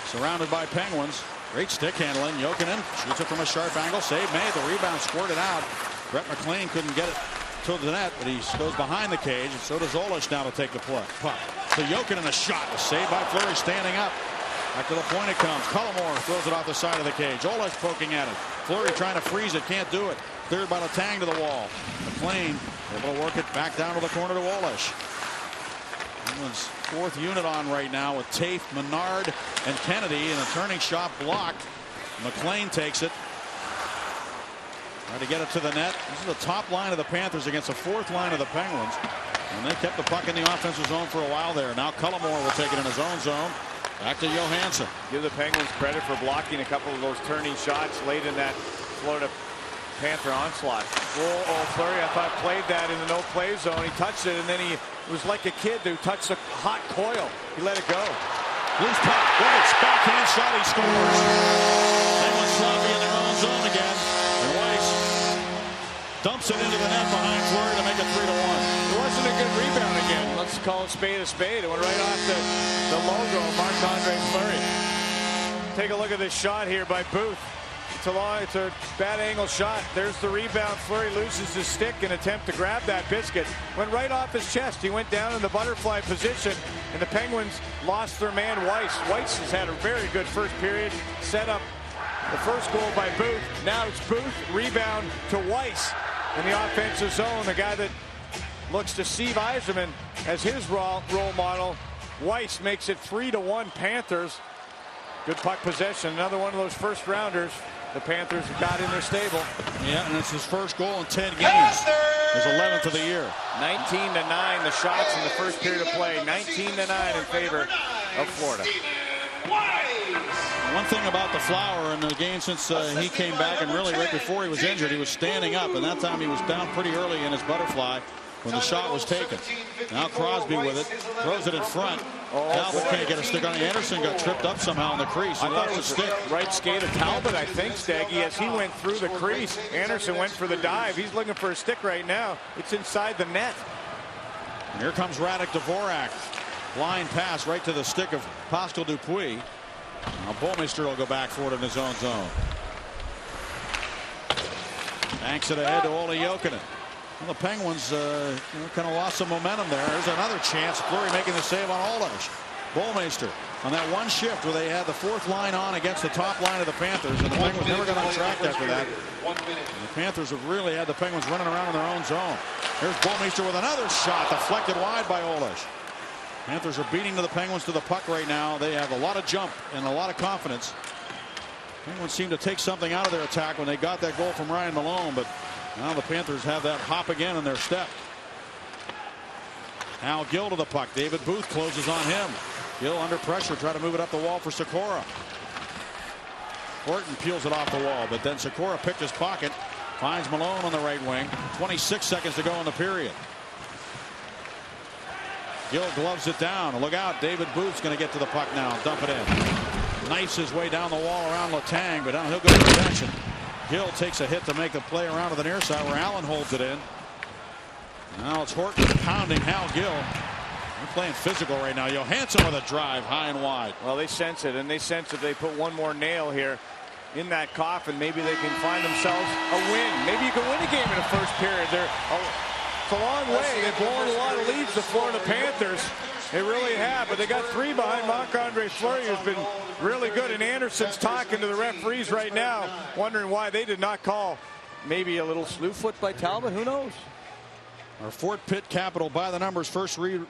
Surrounded by Penguins. Great stick handling. Jokinen shoots it from a sharp angle. Save made. The rebound squirted out. Brett McLean couldn't get it to the net, but he goes behind the cage, and so does Olesh now to take the puck. So Jokinen a shot. A save by Fleury standing up. Back to the point it comes. Cullimore throws it off the side of the cage. Olesh poking at it. Fleury trying to freeze it. Can't do it. Cleared by Letang to the wall. McLean able to work it back down to the corner to Olesh. Penguins' fourth unit on right now with Tafe, Menard, and Kennedy, and a turning shot blocked. McLean takes it. Trying to get it to the net. This is the top line of the Panthers against the fourth line of the Penguins. And they kept the puck in the offensive zone for a while there. Now Cullimore will take it in his own zone. Back to Johansson. Give the Penguins credit for blocking a couple of those turning shots late in that Florida Panther onslaught. Fleury, I thought, played that in the no-play zone. He touched it, and then he was like a kid who touched a hot coil. He let it go. Loose puck. Roberts backhand shot. He scores. Penguins sloppy in their own zone again. And Weiss Dumps it into the net behind Fleury to make it 3-1. It wasn't a good rebound again. Let's call it spade a spade. It went right off the logo of Marc-Andre Fleury. Take a look at this shot here by Booth. It's a bad angle shot. There's the rebound. Fleury loses his stick in an attempt to grab that biscuit. Went right off his chest. He went down in the butterfly position, and the Penguins lost their man Weiss. Weiss has had a very good first period. Set up the first goal by Booth. Now it's Booth, rebound to Weiss in the offensive zone. The guy that looks to Steve Yzerman as his role model. Weiss makes it 3-1 Panthers. Good puck possession. Another one of those first rounders the Panthers have got in their stable. Yeah, and it's his first goal in 10 games. His 11th of the year. 19-9 the shots in the first period of play. 19-9 in favor of Florida. One thing about the Flower in the game since he came back, and really right before he was injured, he was standing up, and that time he was down pretty early in his butterfly when the shot was taken. Now Crosby with it, throws it in front. Talbot can't get a stick on it. Anderson got tripped up somehow in the crease. He lost his stick. Right skate of Talbot, I think, Staggy, as he went through the crease. Anderson went for the dive. He's looking for a stick right now. It's inside the net. And here comes Radek Dvorak. Line pass right to the stick of Pascal Dupuis. Now Bolmeister will go back for it in his own zone. Banks it ahead to Olli Jokinen. Well, the Penguins kind of lost some momentum there. There's another chance. Fleury making the save on Oldish. Bolmeister on that one shift where they had the fourth line on against the top line of the Panthers, and the Penguins never got on track after that. And the Panthers have really had the Penguins running around in their own zone. Here's Bolmeister with another shot deflected wide by Oldish. Panthers are beating the Penguins to the puck right now. They have a lot of jump and a lot of confidence. Penguins seem to take something out of their attack when they got that goal from Ryan Malone, but now the Panthers have that hop again in their step. Al Gill to the puck. David Booth closes on him. Gill under pressure, try to move it up the wall for Sikora. Horton peels it off the wall, but then Sikora picked his pocket, finds Malone on the right wing. 26 seconds to go in the period. Gill gloves it down. Look out, David Booth's going to get to the puck now. Dump it in. Knifes his way down the wall around Letang, but now he'll go to protection. Gill takes a hit to make the play around to the near side where Allen holds it in. Now it's Horton pounding Hal Gill. They're playing physical right now. Johansson with a drive high and wide. Well, they sense it, and they sense if they put one more nail here in that coffin, maybe they can find themselves a win. Maybe you can win a game in the first period. It's a long way. They've blown a lot of leads, the Florida Panthers. They really have, but they got three behind Marc-Andre Fleury, who's been really good. And Anderson's talking to the referees right now, wondering why they did not call maybe a little slew foot by Talbot. Who knows? Our Fort Pitt Capital by the numbers first period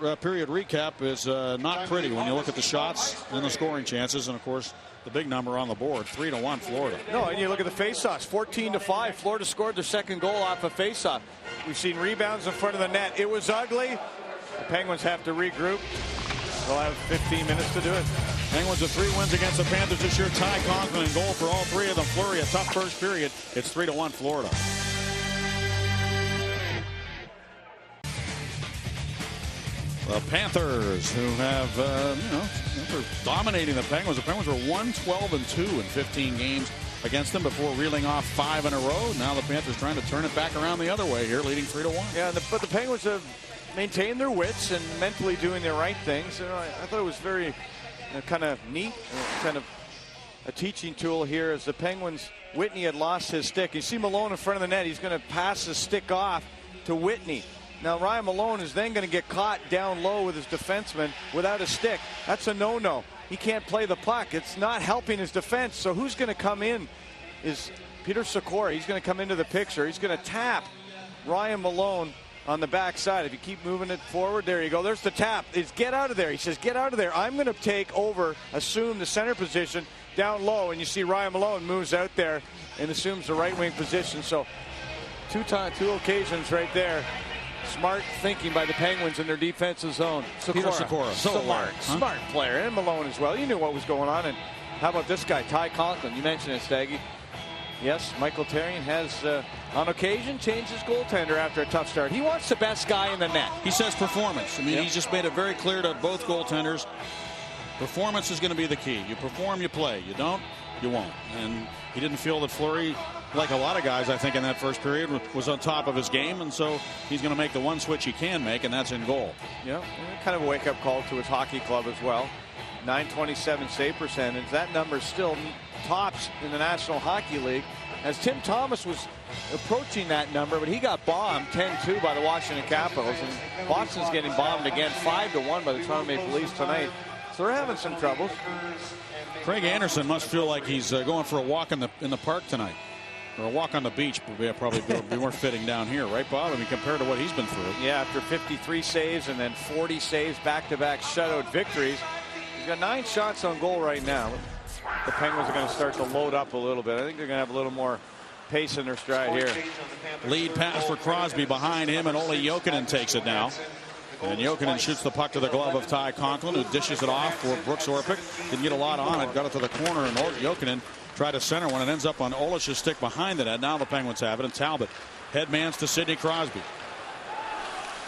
recap is not pretty when you look at the shots and the scoring chances, and of course the big number on the board, 3-1 Florida. No, and you look at the faceoffs, 14-5. Florida scored their second goal off a faceoff. We've seen rebounds in front of the net. It was ugly. The Penguins have to regroup. They'll have 15 minutes to do it. Penguins with 3 wins against the Panthers this year. Ty Conklin in goal for all 3 of them. Fleury a tough first period. It's 3-1 Florida. The Panthers, who have, they're dominating the Penguins. The Penguins were 1-12-2 in 15 games against them before reeling off 5 in a row. Now the Panthers trying to turn it back around the other way here, leading 3-1. Yeah, but the Penguins have maintained their wits and mentally doing the right things. I thought it was very kind of neat, kind of a teaching tool here as the Penguins. Whitney had lost his stick. You see Malone in front of the net. He's going to pass his stick off to Whitney. Now Ryan Malone is then going to get caught down low with his defenseman without a stick. That's a no-no. He can't play the puck. It's not helping his defense. So who's going to come in is Peter Sikora. He's going to come into the picture. He's going to tap Ryan Malone on the backside. If you keep moving it forward, there you go. There's the tap. It's get out of there. He says, get out of there. I'm going to take over, assume the center position down low. And you see Ryan Malone moves out there and assumes the right wing position. So two occasions right there. Smart thinking by the Penguins in their defensive zone. Peter Sikora. Smart player. And Malone as well. You knew what was going on. And how about this guy, Ty Conklin? You mentioned it, Staggy. Yes, Michael Therrien has, on occasion, changed his goaltender after a tough start. He wants the best guy in the net. He says performance. I mean, He's just made it very clear to both goaltenders. Performance is going to be the key. You perform, you play. You don't, you won't. And he didn't feel that Fleury like a lot of guys, I think, in that first period, was on top of his game, and so he's going to make the one switch he can make, and that's in goal. Yeah, kind of a wake-up call to his hockey club as well. .927 save percentage. That number still tops in the National Hockey League, as Tim Thomas was approaching that number, but he got bombed 10-2 by the Washington Capitals, and Boston's getting bombed again 5-1 by the Toronto Maple Leafs tonight. So they're having some troubles. Craig Anderson must feel like he's going for a walk in the park tonight, or a walk on the beach. Would probably be more fitting down here, right, Bob? I mean, compared to what he's been through. Yeah, after 53 saves and then 40 saves, back-to-back shutout victories. He's got 9 shots on goal right now. The Penguins are going to start to load up a little bit. I think they're going to have a little more pace in their stride here. Lead pass for Crosby behind him, and Ole Jokinen takes it now. And Jokinen shoots the puck to the glove of Ty Conklin, who dishes it off for Brooks Orpik. Didn't get a lot on it, got it to the corner, and Jokinen tried to center one. It ends up on Olish's stick behind the net. Now the Penguins have it, and Talbot headmans to Sidney Crosby.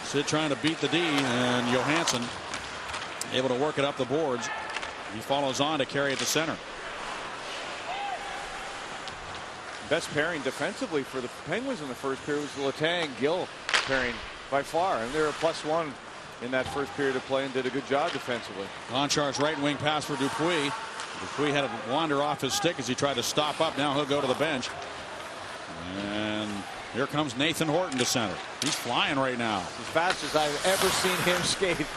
Sid trying to beat the D, and Johansson able to work it up the boards. He follows on to carry it to center. Best pairing defensively for the Penguins in the first period was the Letang-Gill pairing by far, and they were a +1 in that first period of play and did a good job defensively. Gonchar's right wing pass for Dupuis. Dupuis had to wander off his stick as he tried to stop up. Now he'll go to the bench. And here comes Nathan Horton to center. He's flying right now. As fast as I've ever seen him skate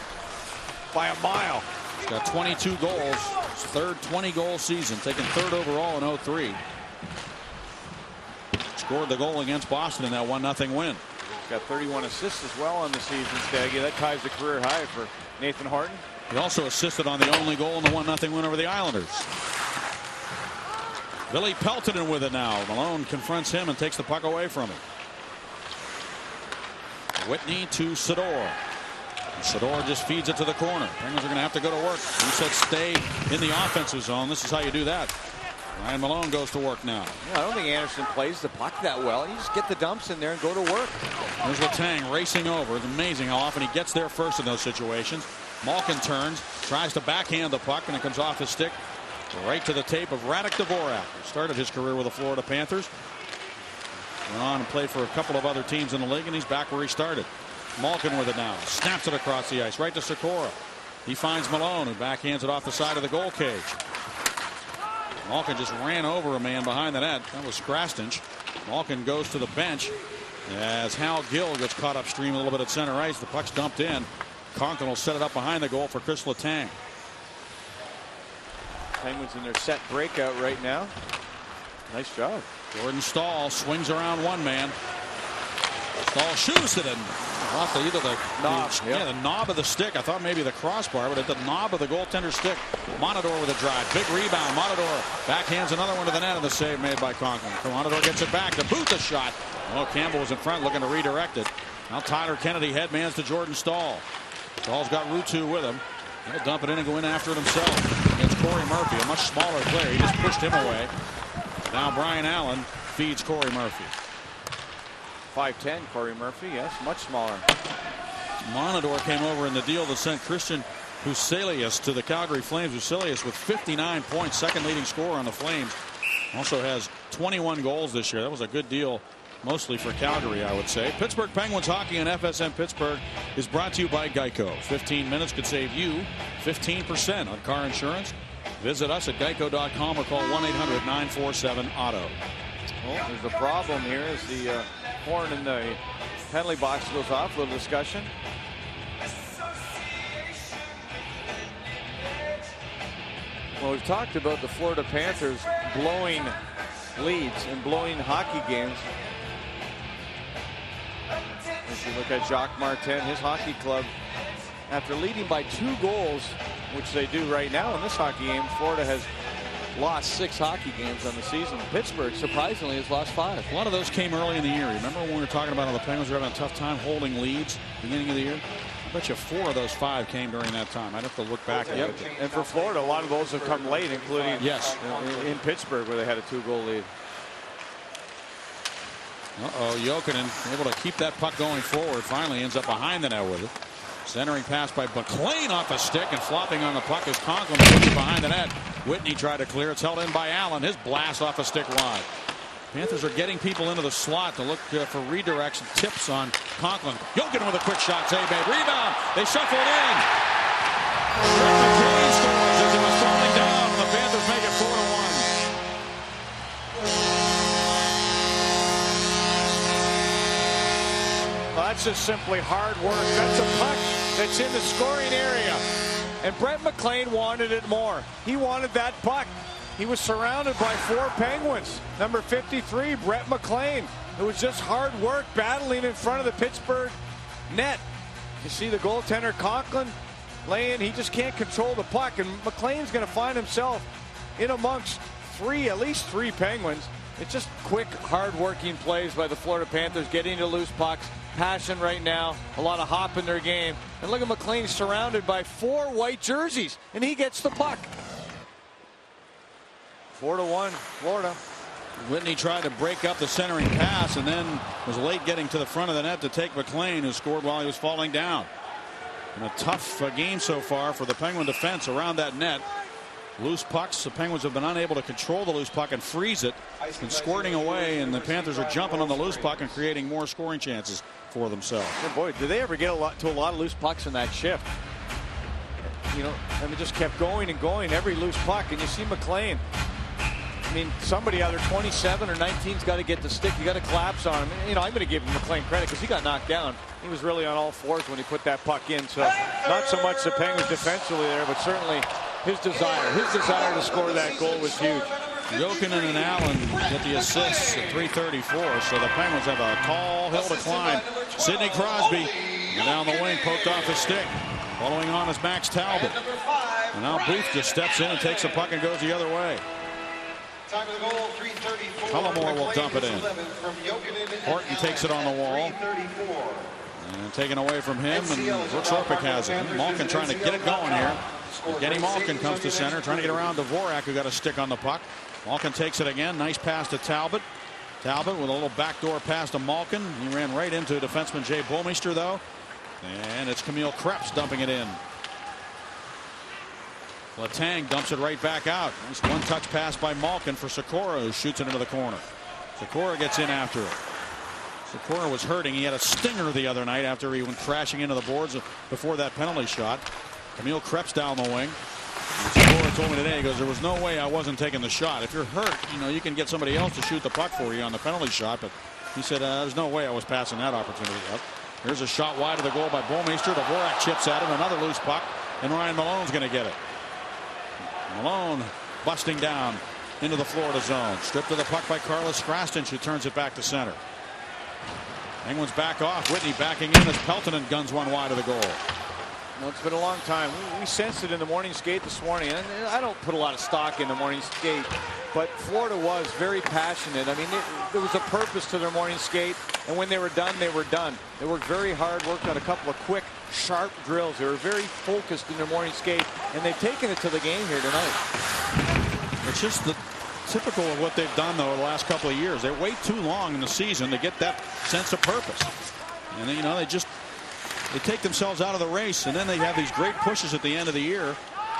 by a mile. He's got 22 goals. His third 20-goal season, taking third overall in 03. Scored the goal against Boston in that 1-0 win. He's got 31 assists as well on the season, Staggy. That ties the career high for Nathan Horton. He also assisted on the only goal in the 1-0 win over the Islanders. Billy Peltonen with it now. Malone confronts him and takes the puck away from him. Whitney to Sador. Sador just feeds it to the corner. Penguins are going to have to go to work. He said stay in the offensive zone. This is how you do that. Ryan Malone goes to work now. Yeah, I don't think Anderson plays the puck that well. You just get the dumps in there and go to work. There's Letang racing over. It's amazing how often he gets there first in those situations. Malkin turns, tries to backhand the puck, and it comes off his stick right to the tape of Radek Dvorak, who started his career with the Florida Panthers. Went on and played for a couple of other teams in the league, and he's back where he started. Malkin with it now. Snaps it across the ice, right to Sikora. He finds Malone, who backhands it off the side of the goal cage. Malkin just ran over a man behind the net. That was Krasnich. Malkin goes to the bench as Hal Gill gets caught upstream a little bit at center ice. The puck's dumped in. Conklin will set it up behind the goal for Chris Letang. Penguins in their set breakout right now. Nice job. Jordan Stahl swings around one man. Stahl shoots it in off either the knob, the knob of the stick. I thought maybe the crossbar, but at the knob of the goaltender's stick. Monador with a drive. Big rebound. Monador backhands another one to the net, and the save made by Conklin. Monador gets it back to boot the shot. Oh, Campbell was in front looking to redirect it. Now Tyler Kennedy headmans to Jordan Stahl. Stahl's got Ruutu with him. He'll dump it in and go in after it himself against Corey Murphy, a much smaller player. He just pushed him away. Now Brian Allen feeds Corey Murphy. 5'10", Corey Murphy, yes, much smaller. Monador came over in the deal that sent Christian Huselius to the Calgary Flames. Huselius with 59 points, second leading scorer on the Flames. Also has 21 goals this year. That was a good deal, mostly for Calgary, I would say. Pittsburgh Penguins hockey on FSN Pittsburgh is brought to you by Geico. 15 minutes could save you 15% on car insurance. Visit us at geico.com or call 1-800-947-AUTO. Well, there's a problem here as the horn in the penalty box goes off. A little discussion. Well, we've talked about the Florida Panthers blowing leads and blowing hockey games. If you look at Jacques Martin, his hockey club, after leading by 2 goals, which they do right now in this hockey game, Florida has lost 6 hockey games on the season. Pittsburgh, surprisingly, has lost 5. A lot of those came early in the year. Remember when we were talking about how the Penguins were having a tough time holding leads at the beginning of the year? I bet you 4 of those 5 came during that time. I'd have to look back at it. And for Florida, a lot of those have come late, including in Pittsburgh, where they had a 2-goal lead. Jokinen able to keep that puck going forward. Finally ends up behind the net with it. Centering pass by McLean off a stick, and flopping on the puck is Conklin puts it behind the net. Whitney tried to clear. It's held in by Allen. His blast off a stick wide. Panthers are getting people into the slot to look for redirection tips on Conklin. Jokin with a quick shot. Save made. Rebound. They shuffle it in. McCain scores as he was falling down. The Panthers make it 4-1. Well, that's just simply hard work. That's a puck that's in the scoring area. And Brett McLean wanted it more. He wanted that puck. He was surrounded by 4 Penguins. Number 53, Brett McLean. It was just hard work battling in front of the Pittsburgh net. You see the goaltender Conklin laying. He just can't control the puck. And McLean's going to find himself in amongst at least three Penguins. It's just quick, hard-working plays by the Florida Panthers, getting to loose pucks. Passion right now, a lot of hop in their game. And look at McLean surrounded by 4 white jerseys, and he gets the puck. 4-1, Florida. Whitney tried to break up the centering pass and then was late getting to the front of the net to take McLean, who scored while he was falling down. And a tough game so far for the Penguin defense around that net. Loose pucks. The Penguins have been unable to control the loose puck and freeze it. It's been squirting away, and the Panthers are jumping on the loose puck and creating more scoring chances for themselves. Yeah, boy, did they ever get a lot of loose pucks in that shift? You know, and it just kept going and going, every loose puck. And you see McLean. I mean, somebody either 27 or 19's got to get the stick. You got to collapse on him. You know, I'm going to give McLean credit because he got knocked down. He was really on all fours when he put that puck in. So not so much the Penguins defensively there, but certainly his desire to score that goal was huge. Jokinen and Allen get the assists at 3:34, so the Penguins have a tall hill to climb. Sidney Crosby down the wing, poked off his stick. Following on is Max Talbot. And now Booth just steps in and takes the puck and goes the other way. Cullimore will dump it in. Horton takes it on the wall. And taken away from him, and Brooks Orpik has it. Malkin trying to get it going here. Genny Malkin comes to center, trying to get around Dvorak, who got a stick on the puck. Malkin takes it again. Nice pass to Talbot. Talbot with a little backdoor pass to Malkin. He ran right into defenseman Jay Bomeister, though. And it's Camille Krebs dumping it in. Letang dumps it right back out. Nice one-touch pass by Malkin for Sikora, who shoots it into the corner. Sikora gets in after it. Sikora was hurting. He had a stinger the other night after he went crashing into the boards before that penalty shot. Camille Krebs down the wing. Sikora told me today, he goes, there was no way I wasn't taking the shot. If you're hurt, you know, you can get somebody else to shoot the puck for you on the penalty shot. But he said, there's no way I was passing that opportunity up. Here's a shot wide of the goal by Bomeister. Dvorak chips at him. Another loose puck. And Ryan Malone's going to get it. Malone busting down into the Florida zone. Stripped of the puck by Carlos Krastin, who turns it back to center. Penguins back off. Whitney backing in as Peltonen guns one wide of the goal. Well, it's been a long time. We sensed it in the morning skate this morning. And I don't put a lot of stock in the morning skate, but Florida was very passionate. I mean, there was a purpose to their morning skate, and when they were done, they were done. They worked very hard, worked on a couple of quick, sharp drills. They were very focused in their morning skate, and they've taken it to the game here tonight. It's just the typical of what they've done, though, the last couple of years. They wait too long in the season to get that sense of purpose. And, you know, they take themselves out of the race, and then they have these great pushes at the end of the year,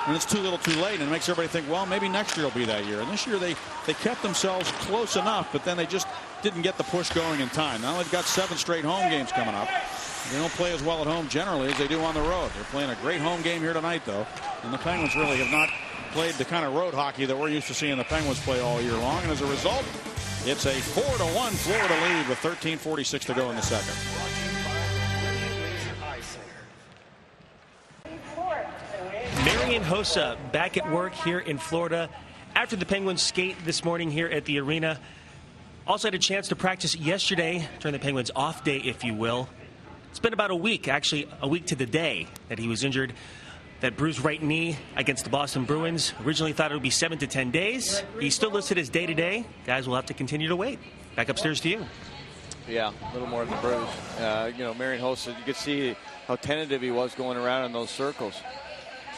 and it's too little too late, and it makes everybody think, well, maybe next year will be that year. And this year they kept themselves close enough, but then they just didn't get the push going in time. Now they've got 7 straight home games coming up. They don't play as well at home generally as they do on the road. They're playing a great home game here tonight, though, and the Penguins really have not played the kind of road hockey that we're used to seeing the Penguins play all year long. And as a result, it's a 4-1 Florida lead with 13:46 to go in the second. Marian Hossa back at work here in Florida after the Penguins skate this morning here at the arena. Also had a chance to practice yesterday during the Penguins off day, if you will. It's been about a week, actually a week to the day, that he was injured. That bruised right knee against the Boston Bruins. Originally thought it would be 7 to 10 days. He's still listed as day-to-day. Guys will have to continue to wait. Back upstairs to you. Yeah, a little more than the bruise. You know, Marian Hossa, you could see how tentative he was going around in those circles.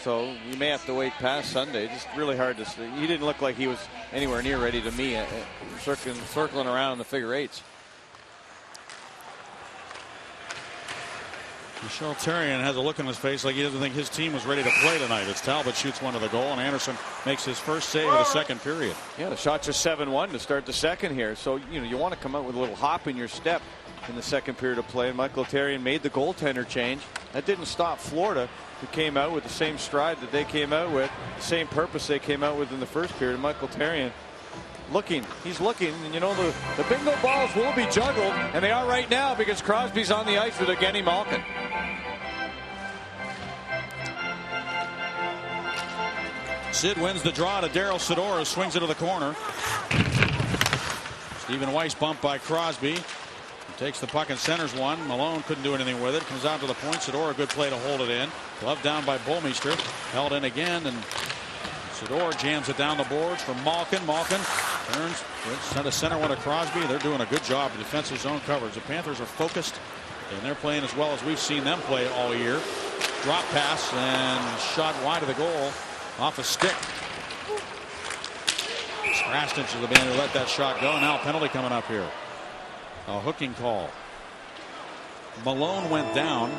So you may have to wait past Sunday. Just really hard to see. He didn't look like he was anywhere near ready to me, circling around in the figure eights. Therrien has a look on his face like he doesn't think his team was ready to play tonight. As Talbot shoots one to the goal and Anderson makes his first save of the second period. Yeah, the shots are 7-1 to start the second here. So, you want to come out with a little hop in your step in the second period of play. Michael Therrien made the goaltender change. That didn't stop Florida, who came out with the same stride that they came out with, the same purpose they came out with in the first period. Michael Therrien he's looking, and the bingo balls will be juggled, and they are right now because Crosby's on the ice with Evgeny Malkin. Sid wins the draw to Daryl Sador, swings it to the corner. Stephen Weiss bumped by Crosby. He takes the puck and centers one. Malone couldn't do anything with it. Comes out to the point. Sador, a good play to hold it in. Glove down by Bolmeister. Held in again, and Sador jams it down the boards for Malkin. Malkin turns, sent a center one to Crosby. They're doing a good job of defensive zone coverage. The Panthers are focused, and they're playing as well as we've seen them play all year. Drop pass and shot wide of the goal off a stick. Scrastich is the man who let that shot go. Now a penalty coming up here. A hooking call. Malone went down.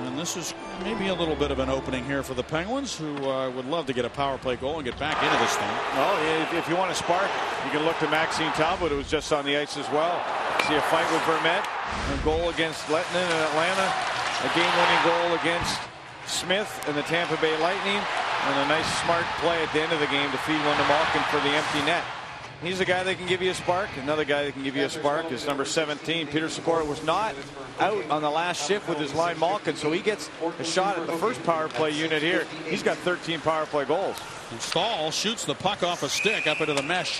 And this is maybe a little bit of an opening here for the Penguins, who would love to get a power play goal and get back into this thing. Oh, if you want to spark, you can look to Maxime Talbot, who was just on the ice as well. See a fight with Vermette, a goal against Lettinen in Atlanta, a game-winning goal against Smith and the Tampa Bay Lightning, and a nice smart play at the end of the game to feed one to Malkin for the empty net. He's a guy that can give you a spark. Another guy that can give you a spark is number 17. Peter Sikora was not out on the last shift with his line Malkin, so he gets a shot at the first power play unit here. He's got 13 power play goals. And Stahl shoots the puck off a stick up into the mesh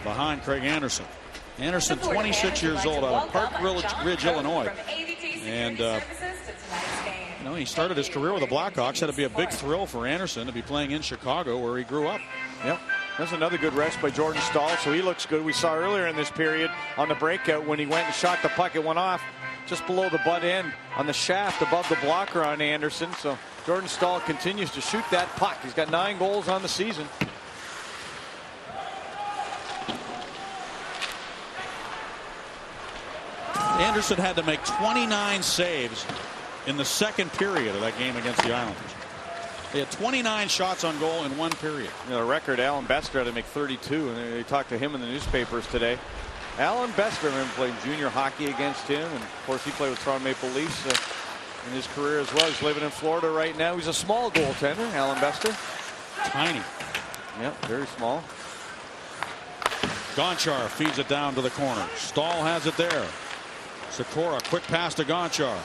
behind Craig Anderson. Anderson, 26 years old, out of Park Ridge, Illinois. And he started his career with the Blackhawks. Had to be a big thrill for Anderson to be playing in Chicago, where he grew up. Yep. That's another good rest by Jordan Stahl, so he looks good. We saw earlier in this period on the breakout when he went and shot the puck, it went off just below the butt end on the shaft above the blocker on Anderson. So Jordan Stahl continues to shoot that puck. He's got 9 goals on the season. Anderson had to make 29 saves in the second period of that game against the Islanders. They had 29 shots on goal in one period. The record, Alan Bester had to make 32, and they talked to him in the newspapers today. Alan Bester, I remember playing junior hockey against him, and of course he played with Toronto Maple Leafs in his career as well. He's living in Florida right now. He's a small goaltender, Alan Bester. Tiny. Yep, very small. Gonchar feeds it down to the corner. Stahl has it there. Sikora, quick pass to Gonchar.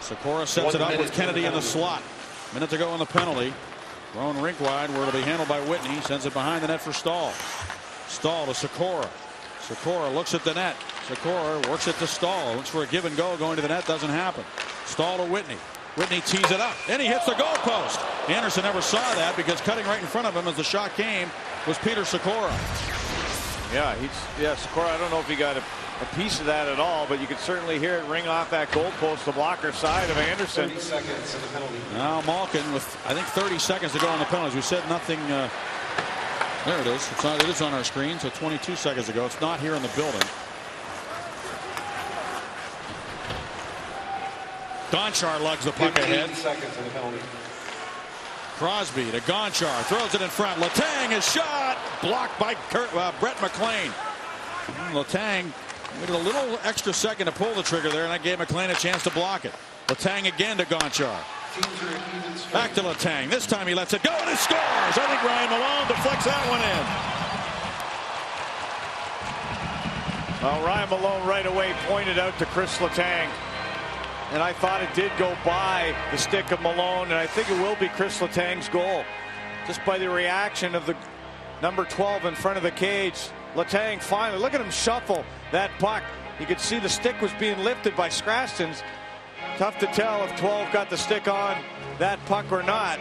Sikora sets it up with Kennedy in the slot. Minute to go on the penalty. Thrown rink wide where it'll be handled by Whitney. Sends it behind the net for Stahl. Stahl to Sikora. Sikora looks at the net. Sikora works it to Stahl. Looks for a give and go going to the net. Doesn't happen. Stahl to Whitney. Whitney tees it up. And he hits the goalpost. Anderson never saw that because cutting right in front of him as the shot came was Peter Sikora. Yeah, Sikora, I don't know if he got a piece of that at all, but you could certainly hear it ring off that goalpost, the blocker side of Anderson. 30 seconds of the penalty. Now Malkin with, I think, 30 seconds to go on the penalties. We said nothing. There it is. It is on our screen, so 22 seconds ago. It's not here in the building. Gonchar lugs the puck ahead. 15 seconds of the penalty. Crosby to Gonchar. Throws it in front. Letang is shot. Blocked by Brett McLean. Letang waited a little extra second to pull the trigger there, and that gave McLean a chance to block it. Letang again to Gonchar. Back to Letang. This time he lets it go, and he scores. I think Ryan Malone deflects that one in. Well, Ryan Malone right away pointed out to Chris Letang. And I thought it did go by the stick of Malone, and I think it will be Chris Letang's goal. Just by the reaction of the number 12 in front of the cage. Letang finally, look at him shuffle that puck. You could see the stick was being lifted by Scrastins. Tough to tell if 12 got the stick on that puck or not.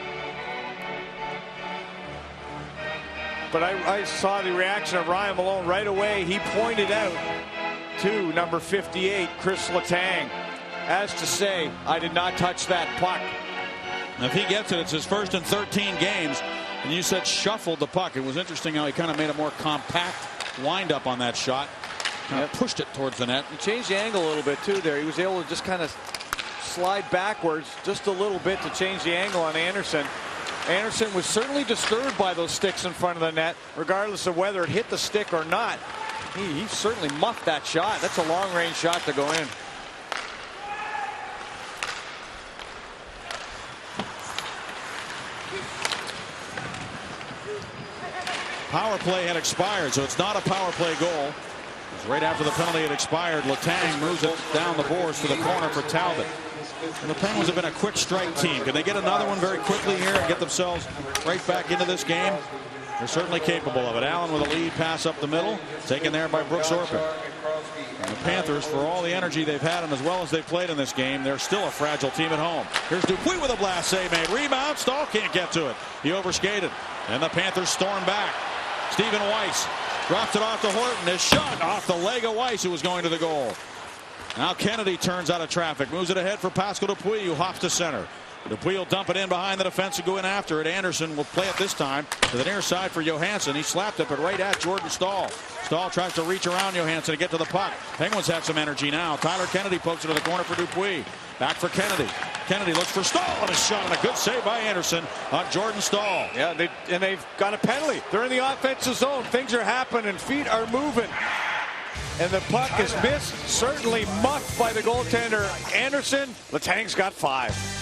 But I saw the reaction of Ryan Malone right away. He pointed out to number 58, Chris Letang, as to say, I did not touch that puck. Now, if he gets it, it's his first in 13 games. And you said shuffled the puck. It was interesting how he kind of made a more compact wind up on that shot. kind of pushed it towards the net. He changed the angle a little bit too there. He was able to just kind of slide backwards just a little bit to change the angle on Anderson. Anderson was certainly disturbed by those sticks in front of the net, regardless of whether it hit the stick or not. He certainly muffed that shot. That's a long range shot to go in. Power play had expired, so it's not a power play goal. It's right after the penalty had expired. Letang moves it down the boards to the corner for Talbot. And the Penguins have been a quick strike team. Can they get another one very quickly here and get themselves right back into this game? They're certainly capable of it. Allen with a lead pass up the middle, taken there by Brooks Orpik. And the Panthers, for all the energy they've had and as well as they've played in this game, they're still a fragile team at home. Here's Dupuis with a blast save made. Rebound. Stahl can't get to it. He overskated. And the Panthers storm back. Stephen Weiss drops it off to Horton. His shot off the leg of Weiss, who was going to the goal. Now Kennedy turns out of traffic, moves it ahead for Pascal Dupuis, who hops to center. Dupuis will dump it in behind the defense and go in after it. Anderson will play it this time to the near side for Johansson. He slapped it, but right at Jordan Stahl. Stahl tries to reach around Johansson to get to the puck. Penguins have some energy now. Tyler Kennedy pokes it to the corner for Dupuis. Back for Kennedy. Kennedy looks for Stahl on a shot, and a good save by Anderson on Jordan Stahl. Yeah, they've got a penalty. They're in the offensive zone. Things are happening. Feet are moving. And the puck is missed, certainly muffed by the goaltender Anderson. Letang's got 5.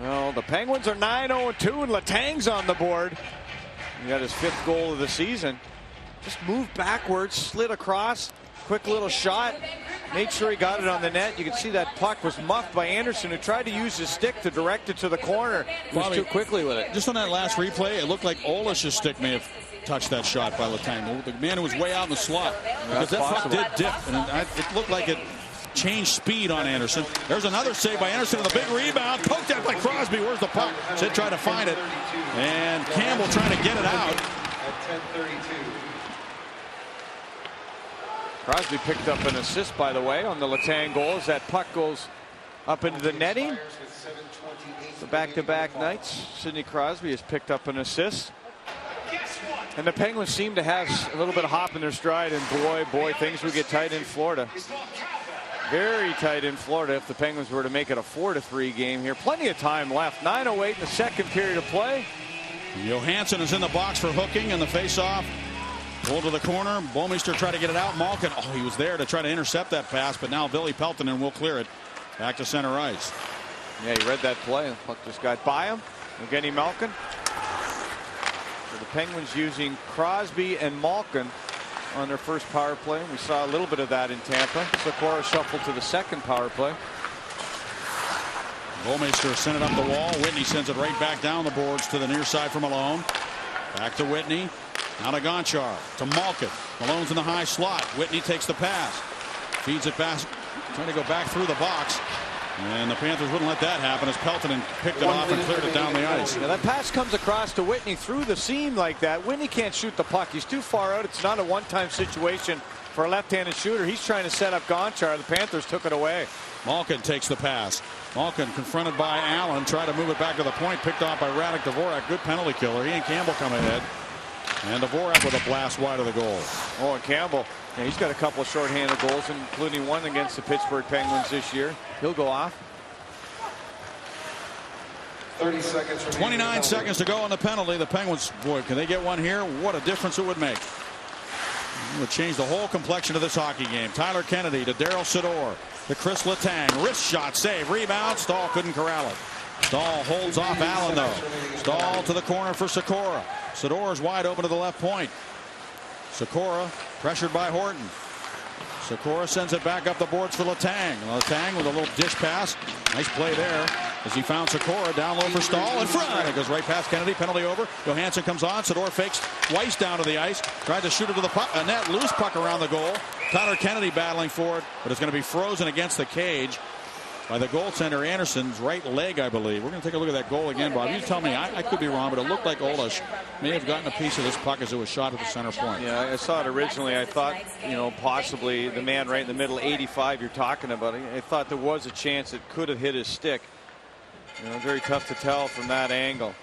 Well, the Penguins are 9-0-2, and Letang's on the board. He got his 5th goal of the season. Just moved backwards, slid across, quick little shot. Made sure he got it on the net. You can see that puck was muffed by Anderson, who tried to use his stick to direct it to the corner. He was too quickly with it. Just on that last replay, it looked like Olish's stick may have touched that shot by Letang. The man who was way out in the slot. Because that puck did dip, and it looked like it changed speed on Anderson. There's another save by Anderson and the big rebound. Poked out by Crosby. Where's the puck? Sid tried to find it. And Campbell trying to get it out. At 10:32. Crosby picked up an assist, by the way, on the Letang goal as that puck goes up into the netting. The back-to-back nights, Sidney Crosby has picked up an assist. And the Penguins seem to have a little bit of hop in their stride, and boy, things would get tight in Florida. Very tight in Florida if the Penguins were to make it a 4-3 game here. Plenty of time left. 9:08 in the second period of play. Johansson is in the box for hooking, and the face-off. Pulled to the corner. Bomeister tried to get it out. Malkin, he was there to try to intercept that pass, but now Billy Peltonen will clear it back to center ice. Yeah, he read that play. The puck just got by him. Evgeny Malkin. So the Penguins using Crosby and Malkin on their first power play. We saw a little bit of that in Tampa. Sikora shuffled to the second power play. Bomeister sent it up the wall. Whitney sends it right back down the boards to the near side for Malone. Back to Whitney. Now to Gonchar. To Malkin. Malone's in the high slot. Whitney takes the pass. Feeds it back. Trying to go back through the box. And the Panthers wouldn't let that happen as Peltonen picked it off and cleared it down the ice. Now that pass comes across to Whitney through the seam like that. Whitney can't shoot the puck. He's too far out. It's not a one-time situation for a left-handed shooter. He's trying to set up Gonchar. The Panthers took it away. Malkin takes the pass. Malkin confronted by Allen. Tried to move it back to the point. Picked off by Radek Dvorak. Good penalty killer. He and Campbell come ahead. And Dvorak with a blast wide of the goal. Oh, and Campbell, yeah, he's got a couple of shorthanded goals, including one against the Pittsburgh Penguins this year. He'll go off. 30 seconds. 29 seconds to go on the penalty. The Penguins, boy, can they get one here? What a difference it would make. It would change the whole complexion of this hockey game. Tyler Kennedy to Daryl Sador to Chris Letang. Wrist shot, save, rebound. Stahl couldn't corral it. Stahl holds off Allen, though. Stahl to the corner for Sikora. Sador is wide open to the left point. Sikora pressured by Horton. Sikora sends it back up the boards for Letang. Letang with a little dish pass. Nice play there as he found Sikora down low for Stahl in front. It goes right past Kennedy. Penalty over. Johansson comes on. Sador fakes Weiss down to the ice. Tried to shoot it to the puck. A net loose puck around the goal. Tyler Kennedy battling for it, but it's going to be frozen against the cage by the goaltender Anderson's right leg, I believe. We're going to take a look at that goal again, Bob. You tell me, I could be wrong, but it looked like Olish may have gotten a piece of this puck as it was shot at the center point. Yeah, I saw it originally. I thought, possibly the man right in the middle, 85 you're talking about. I thought there was a chance it could have hit his stick. Very tough to tell from that angle.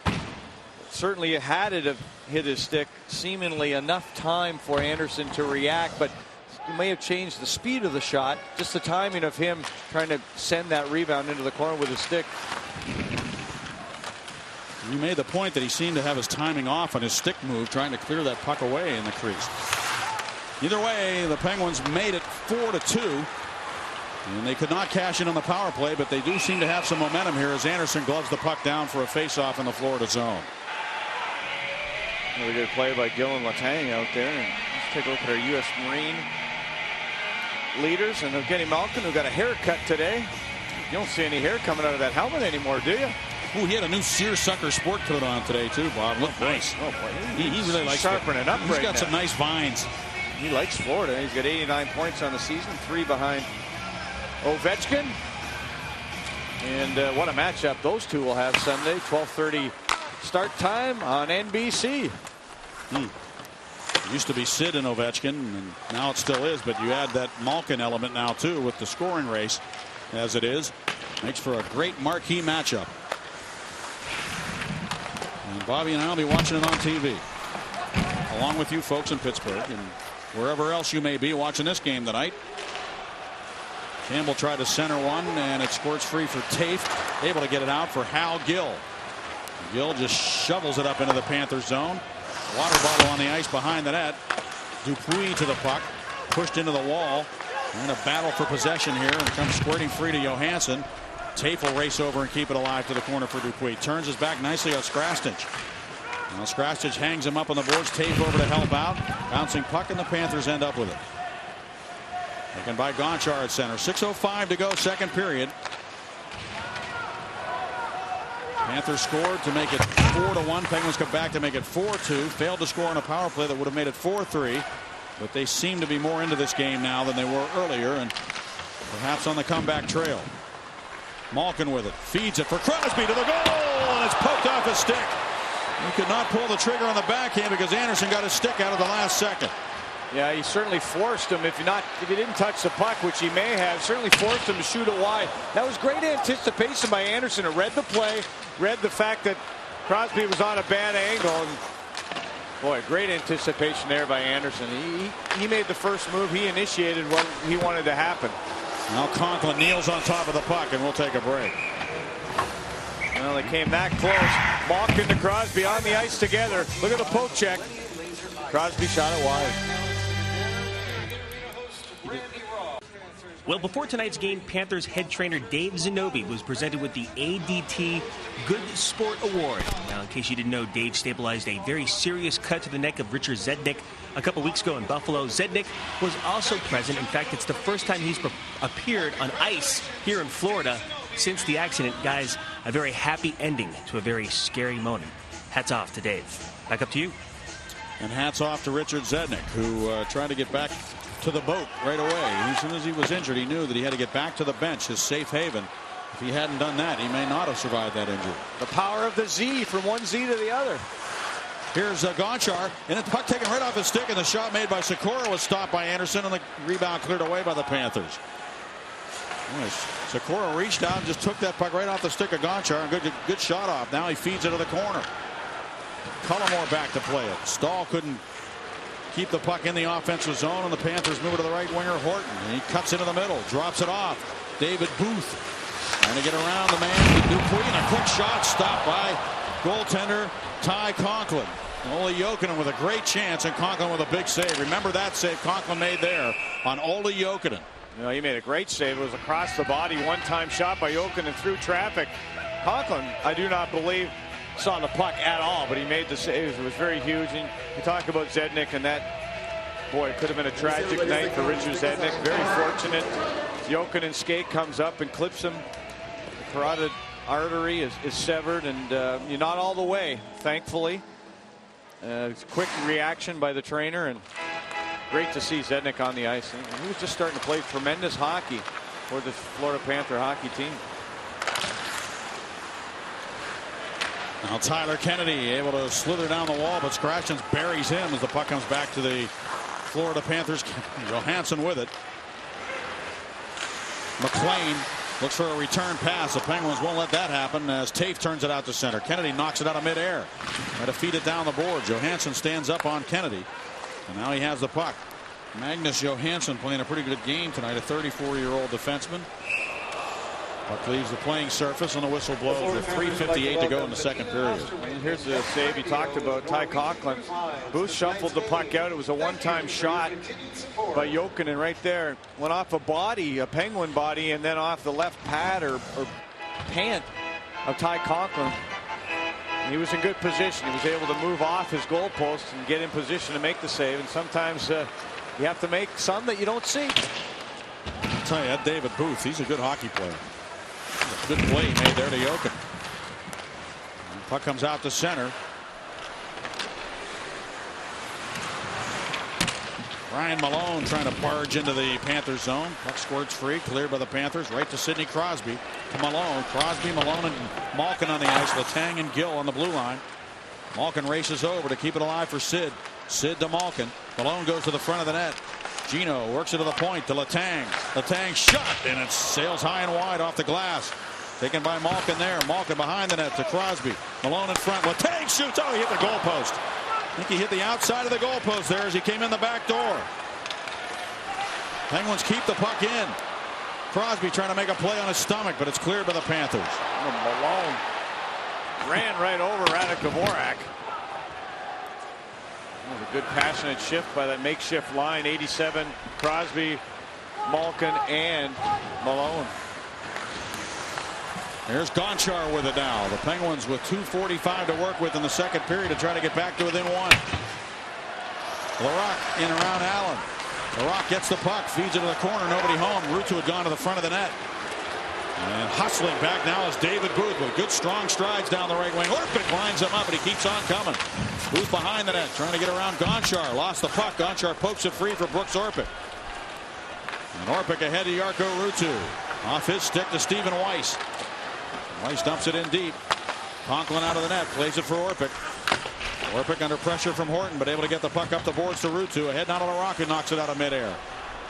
certainly had it hit his stick seemingly enough time for Anderson to react, but he may have changed the speed of the shot, just the timing of him trying to send that rebound into the corner with his stick. You made the point that he seemed to have his timing off on his stick move, trying to clear that puck away in the crease. Either way, the Penguins made it 4-2. And they could not cash in on the power play, but they do seem to have some momentum here as Anderson gloves the puck down for a faceoff in the Florida zone. Really good play by Gillen Letang out there. And let's take a look at our U.S. Marine leaders and Evgeny Malkin, who got a haircut today. You don't see any hair coming out of that helmet anymore, do you? Ooh, he had a new seersucker sport coat on today too, Bob. Looked nice. Oh boy, he really likes sharpening up. He's got some nice vines. He likes Florida. He's got 89 points on the season, 3 behind Ovechkin. And what a matchup those two will have Sunday. 12:30 start time on NBC. It used to be Sid and Ovechkin, and now it still is, but you add that Malkin element now too with the scoring race as it is. Makes for a great marquee matchup. And Bobby and I will be watching it on TV along with you folks in Pittsburgh and wherever else you may be watching this game tonight. Campbell tried to center one, and it squirts free for Tafe, able to get it out for Hal Gill. Gill just shovels it up into the Panthers zone. Water bottle on the ice behind the net. Dupuis to the puck, pushed into the wall. In a battle for possession here, and comes squirting free to Johansson. Tafe will race over and keep it alive to the corner for Dupuis. Turns his back nicely on Skrastich. Now Skrastich hangs him up on the boards. Tafe over to help out. Bouncing puck, and the Panthers end up with it. Taken by Gonchar at center. 6:05 to go, second period. Panthers scored to make it 4-1. Penguins come back to make it 4-2. Failed to score on a power play that would have made it 4-3. But they seem to be more into this game now than they were earlier, and perhaps on the comeback trail. Malkin with it, feeds it for Crosby to the goal, and it's poked off his stick. He could not pull the trigger on the backhand because Anderson got his stick out of the last second. Yeah, he certainly forced him. If he didn't touch the puck, which he may have, certainly forced him to shoot it wide. That was great anticipation by Anderson. It read the play, read the fact that Crosby was on a bad angle. And boy, great anticipation there by Anderson. He made the first move. He initiated what he wanted to happen. Now Conklin kneels on top of the puck, and we'll take a break. Well, they came that close. Malkin to Crosby on the ice together. Look at the poke check. Crosby shot it wide. Well, before tonight's game, Panthers head trainer Dave Zanobi was presented with the ADT Good Sport Award. Now, in case you didn't know, Dave stabilized a very serious cut to the neck of Richard Zednik a couple weeks ago in Buffalo. Zednik was also present. In fact, it's the first time he's appeared on ice here in Florida since the accident. Guys, a very happy ending to a very scary moment. Hats off to Dave. Back up to you. And hats off to Richard Zednik, who tried to get back to the boat right away. As soon as he was injured, he knew that he had to get back to the bench, his safe haven. If he hadn't done that, he may not have survived that injury. The power of the Z, from one Z to the other. Here's Gonchar, and the puck taken right off his stick, and the shot made by Sikora was stopped by Anderson, and the rebound cleared away by the Panthers. Sikora reached out and just took that puck right off the stick of Gonchar, and good shot off. Now he feeds it to the corner. Cullimore back to play it. Stahl couldn't keep the puck in the offensive zone, and the Panthers move it to the right winger, Horton. And he cuts into the middle, drops it off. David Booth trying to get around the man. Dupuis, and a quick shot stopped by goaltender Ty Conklin. Ole Jokinen with a great chance, and Conklin with a big save. Remember that save Conklin made there on Ole Jokinen. You know, he made a great save. It was across the body, one-time shot by Jokinen through traffic. Conklin, I do not believe, saw the puck at all, but he made the save. It was very huge. And you talk about Zednik, and that, boy, it could have been a tragic night for Richard Zednik. Very fortunate. Jokinen's skate comes up and clips him. The carotid artery is severed, and you're not all the way, thankfully. Quick reaction by the trainer, and great to see Zednik on the ice. He was just starting to play tremendous hockey for the Florida Panther hockey team. Now Tyler Kennedy able to slither down the wall, but Scratchins buries him as the puck comes back to the Florida Panthers. Johansson with it. McLean Looks for a return pass. The Penguins won't let that happen as Tafe turns it out to center. Kennedy knocks it out of midair. Try to feed it down the board. Johansson stands up on Kennedy. And now he has the puck. Magnus Johansson playing a pretty good game tonight, a 34-year-old defenseman. Puck leaves the playing surface and the whistle blows with 3:58 to go in the second period. And here's the save he talked about, Ty Conklin. Booth shuffled the puck out. It was a one-time shot by Jokinen right there. Went off a body, a Penguin body, and then off the left pad or pant of Ty Conklin. He was in good position. He was able to move off his goalpost and get in position to make the save. And sometimes you have to make some that you don't see. I'll tell you, that David Booth, he's a good hockey player. Good play made there to Jokin. Puck comes out to center. Ryan Malone trying to barge into the Panthers zone. Puck squirts free, cleared by the Panthers. Right to Sidney Crosby. To Malone. Crosby, Malone, and Malkin on the ice. Letang and Gill on the blue line. Malkin races over to keep it alive for Sid. Sid to Malkin. Malone goes to the front of the net. Gino works it to the point to Letang. Letang shot, and it sails high and wide off the glass. Taken by Malkin there. Malkin behind the net to Crosby. Malone in front. Letang shoots. Oh, he hit the goalpost. I think he hit the outside of the goalpost there as he came in the back door. Penguins keep the puck in. Crosby trying to make a play on his stomach, but it's cleared by the Panthers. Malone ran right over Radek Dvorak. A good passionate shift by that makeshift line. 87, Crosby, Malkin, and Malone. There's Gonchar with it now. The Penguins with 2:45 to work with in the second period to try to get back to within one. Larocque in around Allen. Larocque gets the puck, feeds it to the corner, nobody home. Ruutu had gone to the front of the net. And hustling back now is David Booth with good strong strides down the right wing. Orpik lines him up, but he keeps on coming. Booth behind the net trying to get around Gonchar. Lost the puck. Gonchar pokes it free for Brooks Orpik. And Orpik ahead to Jarkko Ruutu. Off his stick to Stephen Weiss. Weiss dumps it in deep. Conklin out of the net. Plays it for Orpik. Orpik under pressure from Horton, but able to get the puck up the boards to Ruutu. Ahead now to Larocque, who knocks it out of midair.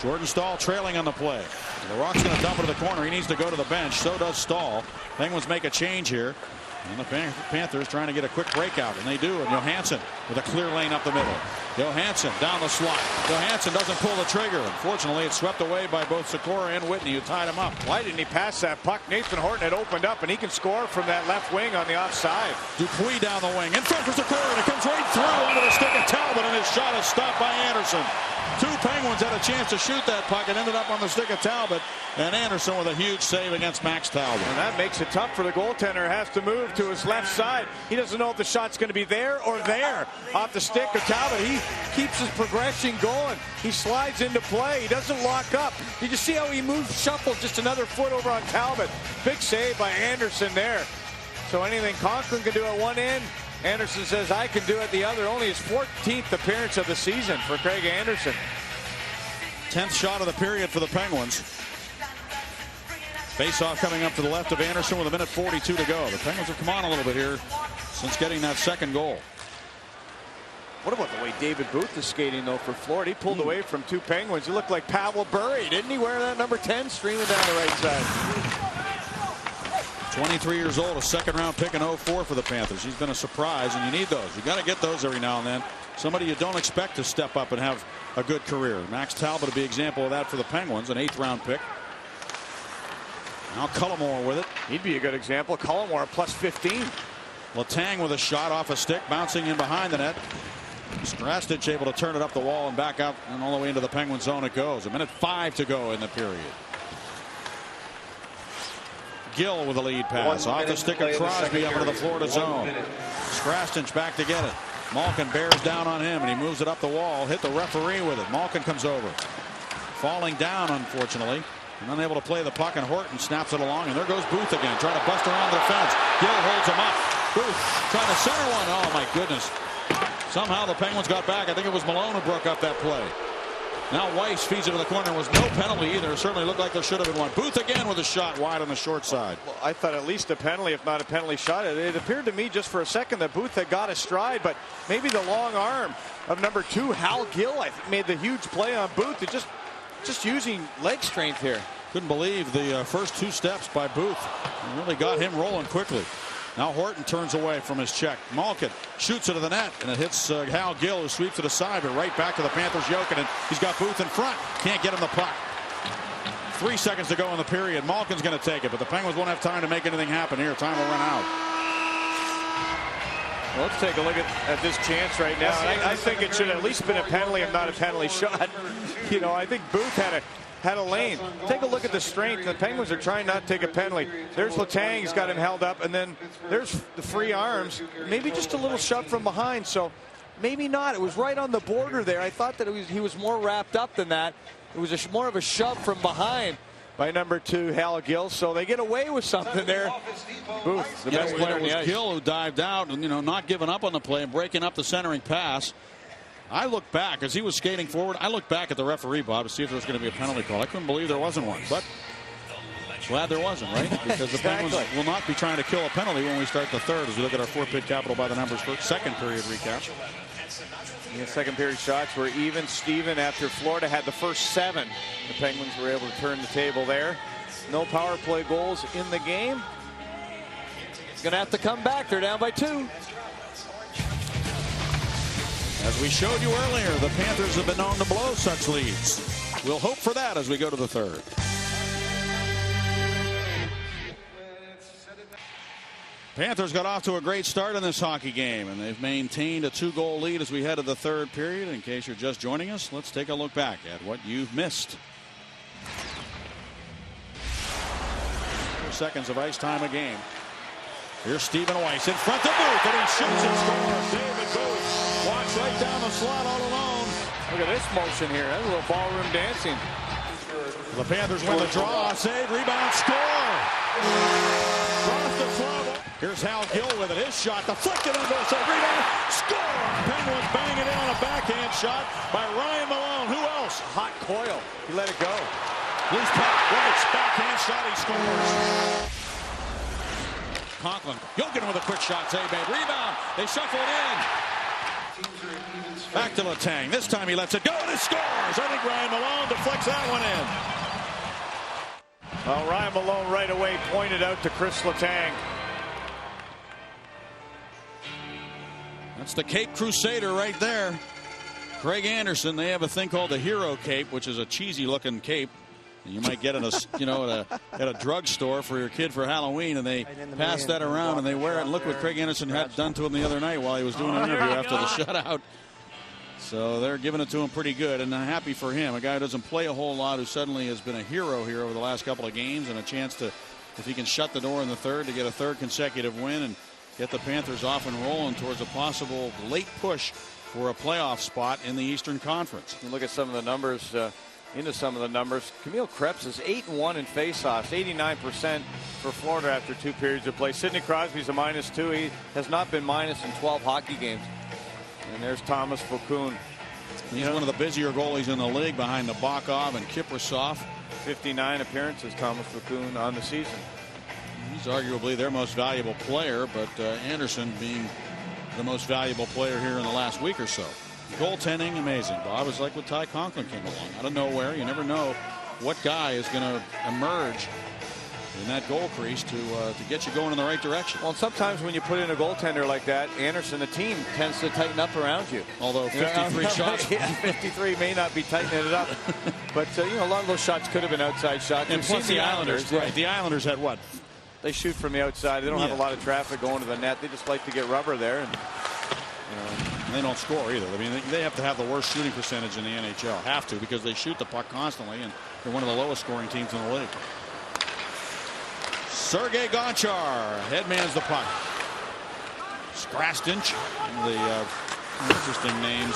Jordan Staal trailing on the play. Larocque's going to dump it to the corner. He needs to go to the bench. So does Staal. Penguins make a change here. And the Panthers trying to get a quick breakout, and they do. And Johansson with a clear lane up the middle. Johansson down the slot. Johansson doesn't pull the trigger. Unfortunately, it's swept away by both Sikora and Whitney, who tied him up. Why didn't he pass that puck? Nathan Horton had opened up, and he can score from that left wing on the offside. Dupuis down the wing. In front for Sikora, and it comes right through onto the stick of Talbot, and his shot is stopped by Anderson. Two Penguins had a chance to shoot that puck and ended up on the stick of Talbot, and Anderson with a huge save against Max Talbot. And that makes it tough for the goaltender. Has to move to his left side. He doesn't know if the shot's going to be there or there off the stick of Talbot. He keeps his progression going. He slides into play. He doesn't lock up. Did you see how he moved, shuffled just another foot over on Talbot? Big save by Anderson there. So anything Conklin can do at one end, Anderson says I can do it the other. Only his 14th appearance of the season for Craig Anderson. 10th shot of the period for the Penguins. Face-off coming up to the left of Anderson with 1:42 to go. The Penguins have come on a little bit here since getting that second goal. What about the way David Booth is skating, though, for Florida? He pulled away from two Penguins. He looked like Pavel Bure, didn't he? Wearing that number 10, streaming down the right side. 23 years old, a second-round pick in 04 for the Panthers. He's been a surprise, and you need those. You got to get those every now and then. Somebody you don't expect to step up and have a good career. Max Talbot would be an example of that for the Penguins, an 8th-round pick. Now Cullimore with it. He'd be a good example. Cullimore plus 15. Letang with a shot off a stick, bouncing in behind the net. Strastich able to turn it up the wall and back out, and all the way into the Penguin zone it goes. 1:05 to go in the period. Gill with a lead pass off the stick of Crosby up into the Florida zone. Strastich back to get it. Malkin bears down on him, and he moves it up the wall. Hit the referee with it. Malkin comes over. Falling down, unfortunately. And unable to play the puck, and Horton snaps it along. And there goes Booth again, trying to bust around the fence. Gill holds him up. Booth trying to center one. Oh, my goodness. Somehow the Penguins got back. I think it was Malone who broke up that play. Now Weiss feeds it to the corner. There was no penalty either. It certainly looked like there should have been one. Booth again with a shot wide on the short side. Well, I thought at least a penalty, if not a penalty shot. It appeared to me just for a second that Booth had got a stride, but maybe the long arm of number 2, Hal Gill, I think, made the huge play on Booth. Just using leg strength here. Couldn't believe the first 2 steps by Booth. It really got him rolling quickly. Now Horton turns away from his check. Malkin shoots it to the net, and it hits Hal Gill, who sweeps it aside, but right back to the Panthers. Jokinen. He's got Booth in front. Can't get him the puck. 3 seconds to go in the period. Malkin's going to take it, but the Penguins won't have time to make anything happen here. Time will run out. Well, let's take a look at this chance right now. I think it should have at least been a penalty and not a penalty shot. You know, I think Booth had a lane. Take a look at the strength. The Penguins are trying not to take a penalty. There's Letang. He's got him held up. And then there's the free arms. Maybe just a little shove from behind. So maybe not. It was right on the border there. I thought that he was more wrapped up than that. It was more of a shove from behind by number 2, Hal Gill. So they get away with something there. Booth, the best player on the ice. Gill who dived out and, not giving up on the play and breaking up the centering pass. I looked back as he was skating forward. I looked back at the referee, Bob, to see if there was going to be a penalty call. I couldn't believe there wasn't one, but glad there wasn't, right? Because the Penguins will not be trying to kill a penalty when we start the third, as we look at our 4-pit Capital by the numbers for second period recap. The second period shots were even Steven after Florida had the first 7. The Penguins were able to turn the table there. No power play goals in the game. Going to have to come back. They're down by 2. As we showed you earlier, the Panthers have been known to blow such leads. We'll hope for that as we go to the third. Panthers got off to a great start in this hockey game, and they've maintained a 2-goal lead as we head to the third period. In case you're just joining us, let's take a look back at what you've missed. 4 seconds of ice time a game. Here's Stephen Weiss in front of Booth, and he shoots and scores. David Booth walks right down the slot all alone. Look at this motion here. That's a little ballroom dancing. The Panthers win the draw. Save, rebound, score. Cross the club. Here's Hal Gill with it. His shot deflected on goal. Save, rebound, score. Penguins bang it in on a backhand shot by Ryan Malone. Who else? Hot Coyle. He let it go. Loose puck. Right. Backhand shot. He scores. Conklin. Jokinen with a quick shot. Save made. Rebound. They shuffle it in. Back to Letang. This time he lets it go and he scores. I think Ryan Malone deflects that one in. Well, Ryan Malone right away pointed out to Chris Letang. That's the Cape Crusader right there. Craig Anderson. They have a thing called the Hero Cape, which is a cheesy looking cape. And you might get in a at a drugstore for your kid for Halloween, and they pass that around and they wear it. And look what Craig Anderson had done to him the other night while he was doing an interview after the shutout. So they're giving it to him pretty good, and I'm happy for him. A guy who doesn't play a whole lot, who suddenly has been a hero here over the last couple of games, and a chance to, if he can shut the door in the third, to get a third consecutive win and get the Panthers off and rolling towards a possible late push for a playoff spot in the Eastern Conference. You look at some of the numbers. Into some of the numbers. Camille Krebs is 8-1 in faceoffs, 89% for Florida after 2 periods of play. Sidney Crosby's a -2. He has not been minus in 12 hockey games. And there's Thomas Vokoun. He's one of the busier goalies in the league behind Nabokov and Kiprasov. 59 appearances, Thomas Vokoun, on the season. He's arguably their most valuable player, but Anderson being the most valuable player here in the last week or so. Goaltending, amazing. Bob, is like when Ty Conklin came along. Out of nowhere, you never know what guy is going to emerge in that goal crease to get you going in the right direction. Well, sometimes when you put in a goaltender like that, Anderson, the team tends to tighten up around you. Although 53 shots. Yeah, 53 may not be tightening it up. But, a lot of those shots could have been outside shots. And plus the Islanders, right. The Islanders had what? They shoot from the outside. They don't have a lot of traffic going to the net. They just like to get rubber there. And they don't score either. I mean, they have to have the worst shooting percentage in the NHL. Have to, because they shoot the puck constantly, and they're one of the lowest scoring teams in the league. Sergei Gonchar headmans the puck. Strastinch, the interesting names.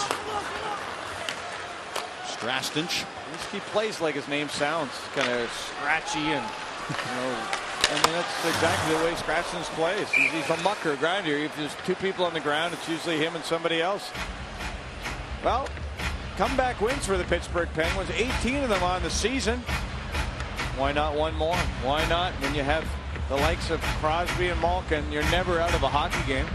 Strastinch. He plays like his name sounds, kind of scratchy and I mean, that's exactly the way Scratchins plays. He's a mucker grinder. If there's 2 people on the ground, it's usually him and somebody else. Well, comeback wins for the Pittsburgh Penguins. 18 of them on the season. Why not one more? Why not? When you have the likes of Crosby and Malkin, you're never out of a hockey game.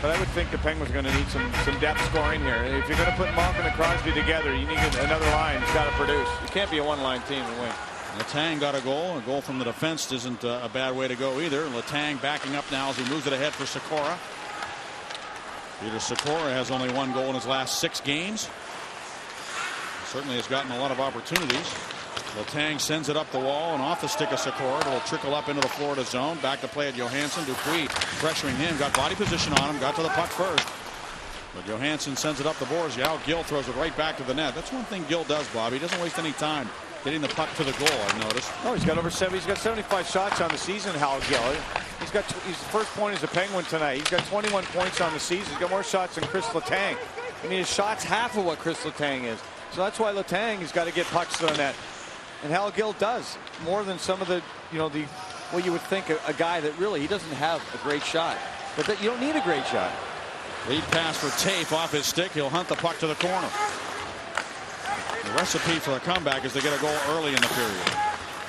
But I would think the Penguins are going to need some depth scoring here. If you're going to put Malkin and Crosby together, you need another line that's got to produce. You can't be a one-line team and win. Letang got a goal. A goal from the defense isn't a bad way to go either. Letang backing up now as he moves it ahead for Sikora. Peter Sikora has only 1 goal in his last 6 games. Certainly has gotten a lot of opportunities. Letang sends it up the wall and off the stick of Sikora. It'll trickle up into the Florida zone. Back to play at Johansson. Dupuis pressuring him. Got body position on him. Got to the puck first. But Johansson sends it up the boards. Yao Gill throws it right back to the net. That's one thing Gill does, Bob. He doesn't waste any time getting the puck to the goal, I've noticed. Oh, he's got over 70. He's got 75 shots on the season, Hal Gill. He's got his first point as a Penguin tonight. He's got 21 points on the season. He's got more shots than Chris Letang. I mean, his shot's half of what Chris Letang is. So that's why Letang has got to get pucks to the net. And Hal Gill does more than some of the, what you would think a guy that really, he doesn't have a great shot. But that you don't need a great shot. Lead pass for Tafe off his stick. He'll hunt the puck to the corner. The recipe for a comeback is to get a goal early in the period.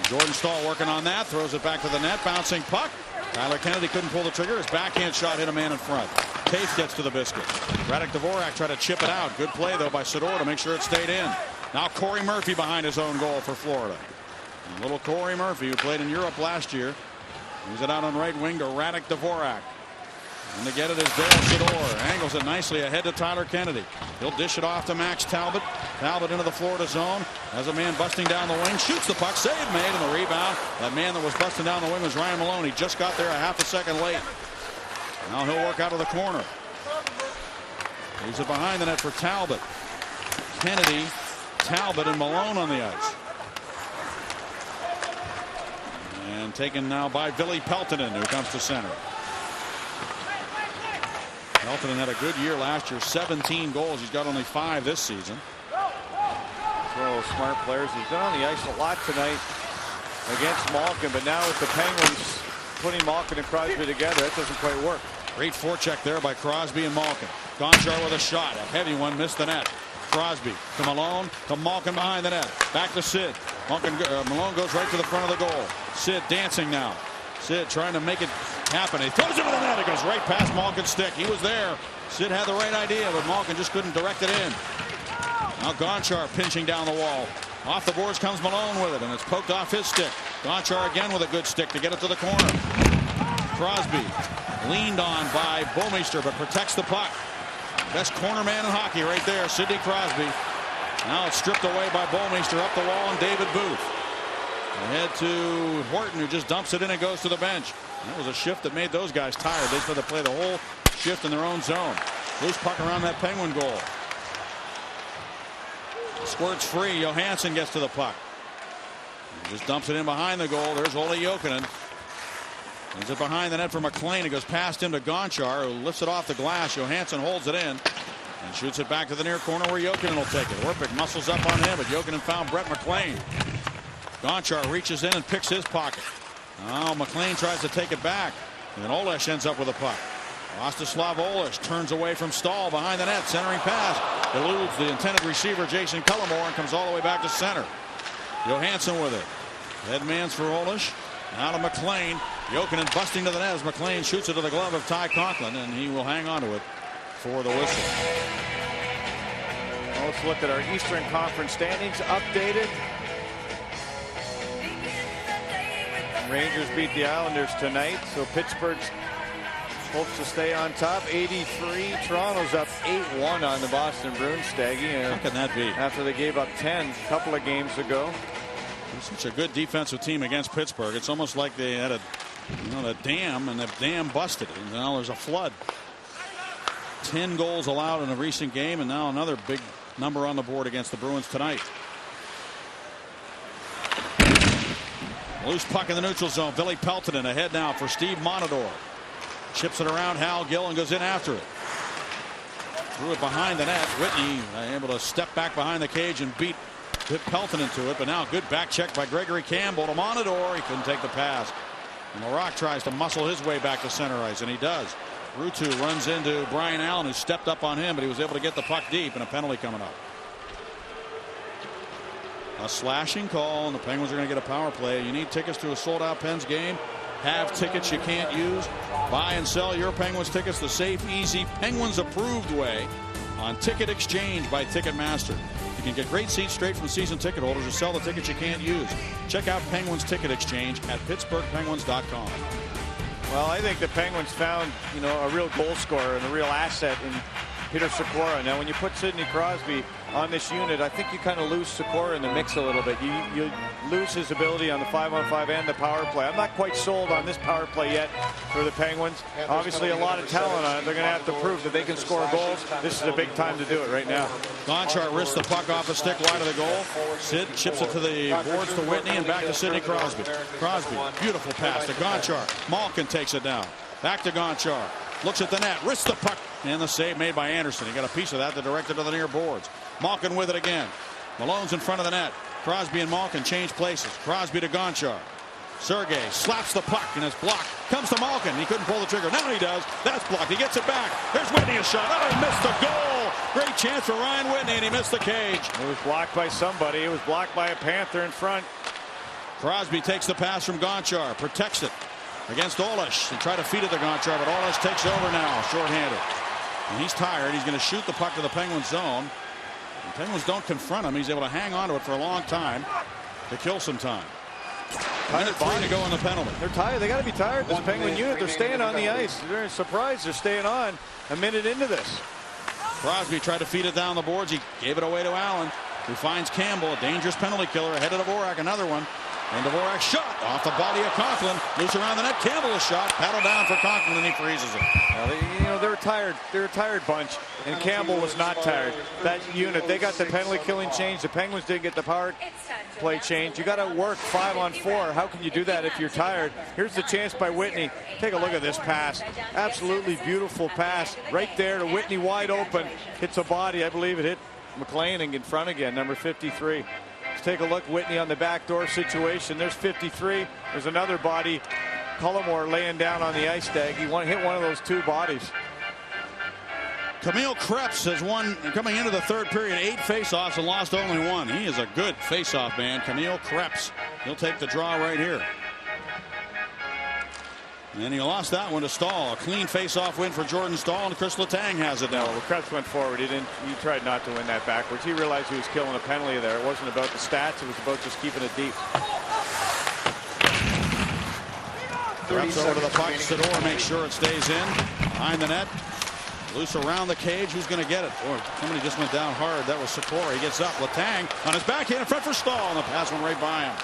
Jordan Staal working on that. Throws it back to the net. Bouncing puck. Tyler Kennedy couldn't pull the trigger. His backhand shot hit a man in front. Tafe gets to the biscuit. Radek Dvorak tried to chip it out. Good play, though, by Sador to make sure it stayed in. Now Corey Murphy behind his own goal for Florida. And little Corey Murphy, who played in Europe last year, moves it out on right wing to Radek Dvorak. And to get it is Dale Sador. Angles it nicely ahead to Tyler Kennedy. He'll dish it off to Max Talbot. Talbot into the Florida zone. Has a man busting down the wing. Shoots the puck. Save made in the rebound. That man that was busting down the wing was Ryan Malone. He just got there a half a second late. Now he'll work out of the corner. Leaves it behind the net for Talbot. Kennedy, Talbot, and Malone on the ice. And taken now by Billy Peltonen, who comes to center. Peltonen had a good year last year, 17 goals. He's got only 5 this season. He's one of those smart players. He's been on the ice a lot tonight against Malkin, but now with the Penguins putting Malkin and Crosby together, that doesn't quite work. Great forecheck there by Crosby and Malkin. Gonchar with a shot. A heavy one, missed the net. Crosby to Malone, to Malkin behind the net. Back to Sid. Malone goes right to the front of the goal. Sid dancing now. Sid trying to make it happen. He throws it to the net. It goes right past Malkin's stick. He was there. Sid had the right idea, but Malkin just couldn't direct it in. Now Gonchar pinching down the wall. Off the boards comes Malone with it, and it's poked off his stick. Gonchar again with a good stick to get it to the corner. Crosby leaned on by Bouwmeester, but protects the puck. Best corner man in hockey right there, Sidney Crosby. Now it's stripped away by Bouwmeester up the wall, and David Booth. Ahead to Horton, who just dumps it in and goes to the bench. That was a shift that made those guys tired. They had to play the whole shift in their own zone. Loose puck around that Penguin goal. Squirts free. Johansson gets to the puck. He just dumps it in behind the goal. There's Ole Jokinen. Is it behind the net for McLean? It goes past him to Gonchar, who lifts it off the glass. Johansson holds it in and shoots it back to the near corner where Jokinen will take it. Orpik muscles up on him, but Jokinen found Brett McLean. Gonchar reaches in and picks his pocket. Now McLean tries to take it back, and then Olesh ends up with a puck. Rostislav Olesh turns away from Staal behind the net, centering pass. Eludes the intended receiver Jason Cullimore and comes all the way back to center. Johansson with it. Headmans for Olesh. Now to McLean. Jokinen busting to the net as McLean shoots it to the glove of Ty Conklin, and he will hang on to it for the whistle. Well, let's look at our Eastern Conference standings updated. Rangers beat the Islanders tonight, so Pittsburgh hopes to stay on top. 83. Toronto's up 8-1 on the Boston Bruins, Staggy. How can that be? After they gave up 10 a couple of games ago. Such a good defensive team against Pittsburgh. It's almost like they had a dam, and the dam busted, and now there's a flood. 10 goals allowed in a recent game, and now another big number on the board against the Bruins tonight. Loose puck in the neutral zone. Billy Peltonen ahead now for Steve Monador. Chips it around Hal Gill and goes in after it. Threw it behind the net. Whitney able to step back behind the cage and beat Peltonen to it, but now good back check by Gregory Campbell to Monador. He couldn't take the pass. And LaRocque tries to muscle his way back to center ice, and he does. Ruutu runs into Brian Allen, who stepped up on him, but he was able to get the puck deep, and a penalty coming up. A slashing call, and the Penguins are going to get a power play. You need tickets to a sold-out Pens game. have tickets you can't use? Buy and sell your Penguins tickets the safe, easy, Penguins approved way on Ticket Exchange by Ticketmaster. You can get great seats straight from season ticket holders or sell the tickets you can't use. Check out Penguins Ticket Exchange at PittsburghPenguins.com. Well, I think the Penguins found, a real goal scorer and a real asset in Peter Sikora. Now, when you put Sidney Crosby on this unit, I think you kind of lose Sikora in the mix a little bit. You lose his ability on the 5-on-5 and the power play. I'm not quite sold on this power play yet for the Penguins. Obviously, a lot of talent on it. They're going to have to prove that they can score goals. This is a big time to do it right now. Gonchar wrists the puck off a stick wide of the goal. Sid chips it to the boards to Whitney and back to Sidney Crosby. Crosby, beautiful pass to Gonchar. Malkin takes it down. Back to Gonchar. Looks at the net, wrists the puck, and the save made by Anderson. He got a piece of that that directed to the near boards. Malkin with it again. Malone's in front of the net. Crosby and Malkin change places. Crosby to Gonchar. Sergei slaps the puck and it's blocked. Comes to Malkin. He couldn't pull the trigger. Now he does. That's blocked. He gets it back. There's Whitney, a shot. Oh, missed the goal. Great chance for Ryan Whitney, and he missed the cage. It was blocked by somebody. It was blocked by a Panther in front. Crosby takes the pass from Gonchar. Protects it against Olesh. They try to feed it to Gonchar, but Olesh takes over now, shorthanded. And he's tired. He's going to shoot the puck to the Penguins zone. The Penguins don't confront him. He's able to hang on to it for a long time to kill some time. Tired body to go on the penalty. They're tired. They got to be tired. This Penguin unit, they're staying on the ice. They're surprised they're staying on a minute into this. Crosby tried to feed it down the boards. He gave it away to Allen, who finds Campbell, a dangerous penalty killer, ahead of Dvorak, another one. And Dvorak shot off the body of Conklin. Loose around the net. Campbell a shot. Paddle down for Conklin, and he freezes it. Well, they're tired. They're a tired bunch. And Campbell was not tired. That unit, they got the penalty killing change. The Penguins didn't get the power play change. You got to work 5-on-4. How can you do that if you're tired? Here's the chance by Whitney. Take a look at this pass. Absolutely beautiful pass. Right there to Whitney, wide open. Hits a body. I believe it hit McLean in front again, number 53. Let's take a look. Whitney on the backdoor situation. There's 53. There's another body. Cullimore laying down on the ice tag. He hit one of those two bodies. Camille Krebs has won, coming into the third period, 8 faceoffs and lost only 1. He is a good faceoff man. Camille Krebs. He'll take the draw right here. And he lost that one to Stahl. A clean face-off win for Jordan Stahl, and Chris Letang has it now. Well, Krebs went forward. He tried not to win that backwards. He realized he was killing a penalty there. It wasn't about the stats. It was about just keeping it deep. Krebs over to the puck. Sidor makes sure it stays in. Behind the net. Loose around the cage. Who's going to get it? Boy, somebody just went down hard. That was Sikora. He gets up. Letang on his backhand in front for Stahl, and the pass went right by him.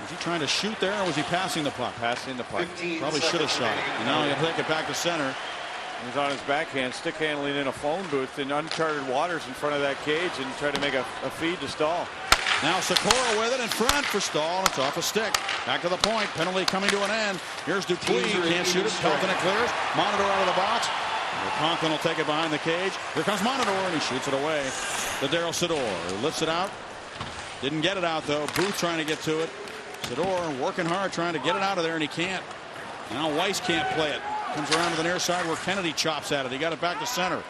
Was he trying to shoot there, or was he passing the puck? Passing the puck. Probably should have shot it. And now he'll take it back to center. He's on his backhand, stick handling in a phone booth in uncharted waters in front of that cage and try to make a feed to Stahl. Now Sikora with it in front for Stahl. It's off a stick. Back to the point. Penalty coming to an end. Here's Dupuis. Can't shoot it. Pelton it clears. Monitor out of the box. Conklin will take it behind the cage. Here comes Monitor, and he shoots it away to Daryl Sidor. Lifts it out. Didn't get it out, though. Booth trying to get to it. Sidor working hard, trying to get it out of there, and he can't. Now Weiss can't play it. Comes around to the near side where Kennedy chops at it. He got it back to center.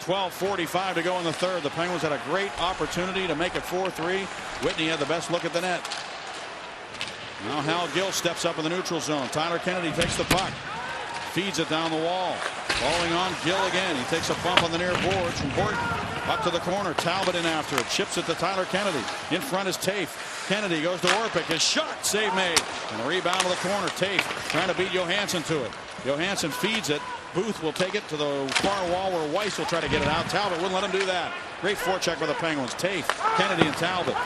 12:45 to go in the third. The Penguins had a great opportunity to make it 4-3. Whitney had the best look at the net. Now Hal Gill steps up in the neutral zone. Tyler Kennedy takes the puck. Feeds it down the wall. Falling on Gill again. He takes a bump on the near boards from Horton. Up to the corner. Talbot in after it. Chips it to Tyler Kennedy. In front is Tafe. Kennedy goes to Orpik. His shot. Save made. And a rebound to the corner. Tafe trying to beat Johansson to it. Johansson feeds it. Booth will take it to the far wall where Weiss will try to get it out. Talbot wouldn't let him do that. Great forecheck by the Penguins. Tafe, Kennedy, and Talbot.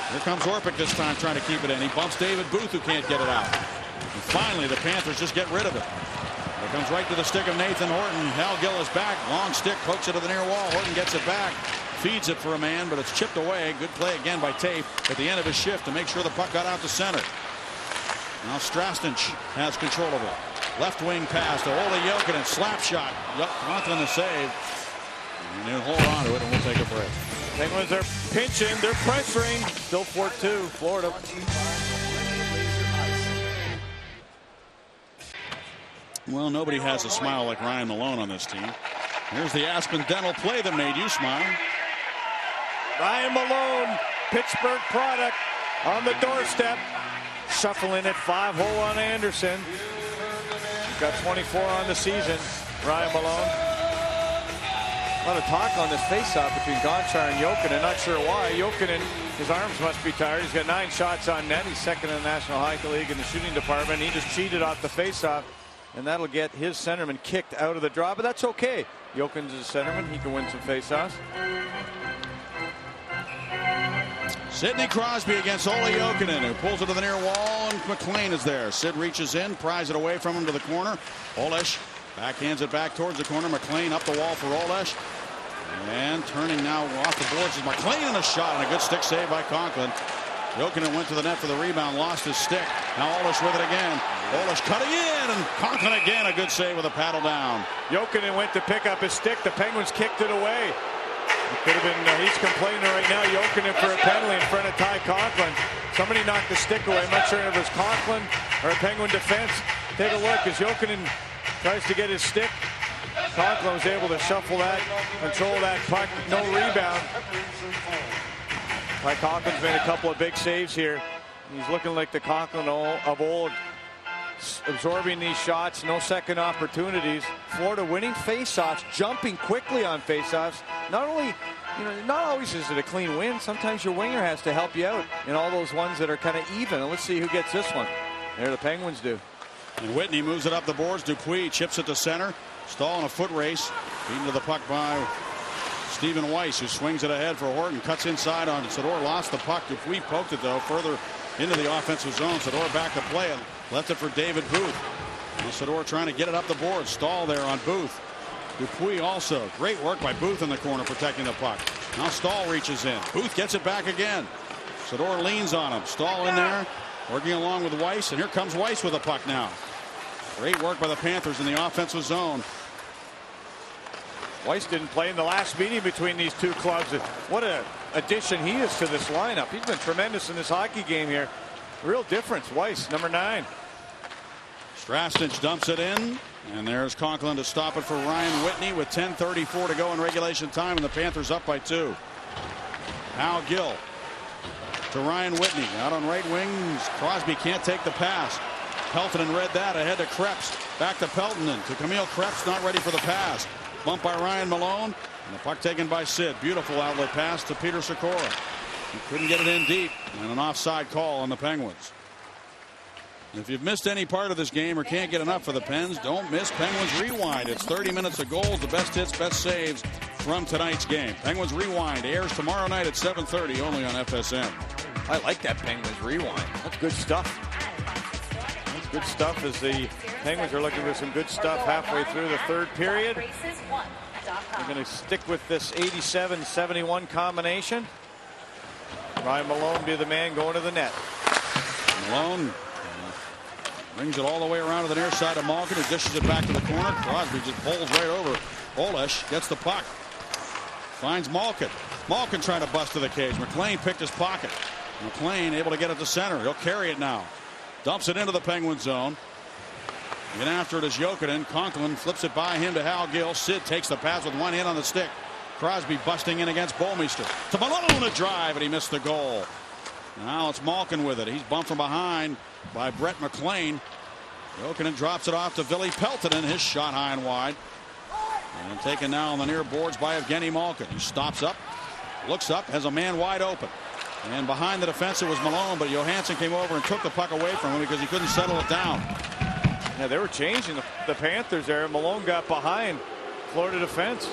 Here comes Orpik this time trying to keep it in. He bumps David Booth, who can't get it out. And finally, the Panthers just get rid of it. It comes right to the stick of Nathan Horton. Hal Gill is back. Long stick, pokes it to the near wall. Horton gets it back. Feeds it for a man, but it's chipped away. Good play again by Tafe at the end of his shift to make sure the puck got out to center. Now Strastench has control of it. Left wing pass to Ole Jokinen. Slap shot. Conklin the save. And he'll hold on to it, and we'll take a break. Penguins are pinching. They're pressuring. Still 4-2, Florida. Well, nobody has a smile like Ryan Malone on this team. Here's the Aspen Dental play that made you smile. Ryan Malone, Pittsburgh product, on the doorstep. shuffling it, 5-hole on Anderson. He's got 24 on the season. Ryan Malone. A lot of talk on this faceoff between Gonchar and Jokinen. Not sure why. Jokinen, his arms must be tired. He's got 9 shots on net. He's second in the National Hockey League in the shooting department. He just cheated off the faceoff, and that'll get his centerman kicked out of the draw. But that's okay. Jokinen's a centerman. He can win some faceoffs. Sidney Crosby against Ole Jokinen, who pulls it to the near wall, and McLean is there. Sid reaches in, pries it away from him to the corner. Olesh backhands it back towards the corner. McLean up the wall for Olesh. And turning now off the boards is McLean, and a shot, and a good stick save by Conklin. Jokinen went to the net for the rebound, lost his stick. Now Olesh with it again. Olesh cutting in, and Conklin again, a good save with a paddle down. Jokinen went to pick up his stick. The Penguins kicked it away. It could have been, he's complaining right now, Jokinen, for a penalty in front of Ty Conklin. Somebody knocked the stick away. I'm not sure if it was Conklin or a Penguin defense. Take a look as Jokinen tries to get his stick. Conklin was able to shuffle that, control that puck, no rebound. Ty Conklin's made a couple of big saves here. He's looking like the Conklin of old, absorbing these shots, no second opportunities. Florida winning faceoffs, jumping quickly on faceoffs. Not only, not always is it a clean win. Sometimes your winger has to help you out in all those ones that are kind of even. And let's see who gets this one. There the Penguins do. And Whitney moves it up the boards. Dupuis chips it to center. Stahl in a foot race. Beaten to the puck by Stephen Weiss, who swings it ahead for Horton. Cuts inside on Sador. Lost the puck. Dupuis poked it, though, further into the offensive zone. Sador back to play it. Left it for David Booth. Now Sador trying to get it up the board. Stahl there on Booth. Dupuis also. Great work by Booth in the corner protecting the puck. Now Stahl reaches in. Booth gets it back again. Sador leans on him. Stahl in there. Working along with Weiss. And here comes Weiss with the puck now. Great work by the Panthers in the offensive zone. Weiss didn't play in the last meeting between these two clubs. What an addition he is to this lineup. He's been tremendous in this hockey game here. Real difference. Weiss, number 9. Strastich dumps it in. And there's Conklin to stop it for Ryan Whitney with 10:34 to go in regulation time, and the Panthers up by 2. Hal Gill to Ryan Whitney. Out on right wings. Crosby can't take the pass. Peltonen read that ahead to Krebs. Back to Peltonen to Camille Krebs, not ready for the pass. Bump by Ryan Malone, and the puck taken by Sid. Beautiful outlet pass to Peter Sikora. He couldn't get it in deep, and an offside call on the Penguins. If you've missed any part of this game or can't get enough for the Pens, don't miss Penguins Rewind. It's 30 minutes of gold, the best hits, best saves from tonight's game. Penguins Rewind airs tomorrow night at 7:30 only on FSN. I like that Penguins Rewind. That's good stuff. That's good stuff as the Penguins are looking for some good stuff halfway through the third period. We're going to stick with this 87-71 combination. Ryan Malone be the man going to the net. Malone brings it all the way around to the near side of Malkin, who dishes it back to the corner. Crosby just bowls right over. Olesh gets the puck. Finds Malkin. Malkin trying to bust to the cage. McLean picked his pocket. McLean able to get it to center. He'll carry it now. Dumps it into the Penguin zone. Get after it is Jokinen. Conklin flips it by him to Hal Gill. Sid takes the pass with one hand on the stick. Crosby busting in against Bolmeister. To Malone, a drive, and he missed the goal. Now it's Malkin with it. He's bumped from behind by Brett McLean. Jokinen drops it off to Ville Peltonen. His shot high and wide. And taken now on the near boards by Evgeny Malkin. He stops up, looks up, has a man wide open. And behind the defense it was Malone, but Johansson came over and took the puck away from him because he couldn't settle it down. Yeah, they were changing the Panthers there. Malone got behind Florida defense.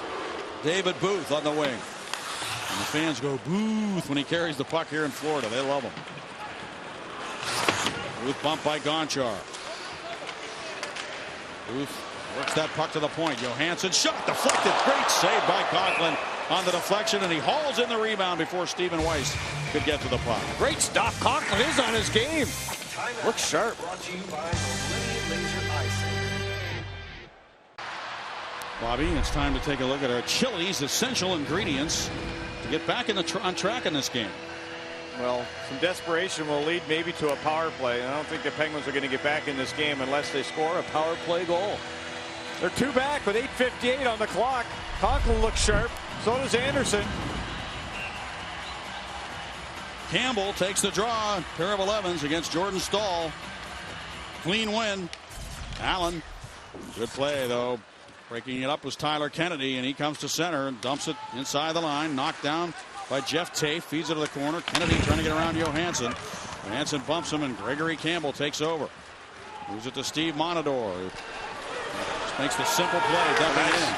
David Booth on the wing. And the fans go Booth when he carries the puck here in Florida. They love him. Booth bumped by Gonchar. Booth works that puck to the point. Johansson shot deflected. Great save by Conklin on the deflection, and he hauls in the rebound before Stephen Weiss could get to the puck. Great stuff. Conklin is on his game. Looks sharp. Bobby, it's time to take a look at our Chili's essential ingredients to get back on track in this game. Well, some desperation will lead maybe to a power play. I don't think the Penguins are going to get back in this game unless they score a power play goal. They're 2 back with 8:58 on the clock. Conklin looks sharp. So does Anderson. Campbell takes the draw. Pair of 11s against Jordan Stahl. Clean win. Allen. Good play, though. Breaking it up was Tyler Kennedy, and he comes to center and dumps it inside the line. Knocked down by Jeff Tafe. Feeds it to the corner. Kennedy trying to get around Johansson. Johansson bumps him, and Gregory Campbell takes over. Moves it to Steve Monador. Just makes the simple play. Dumping it in.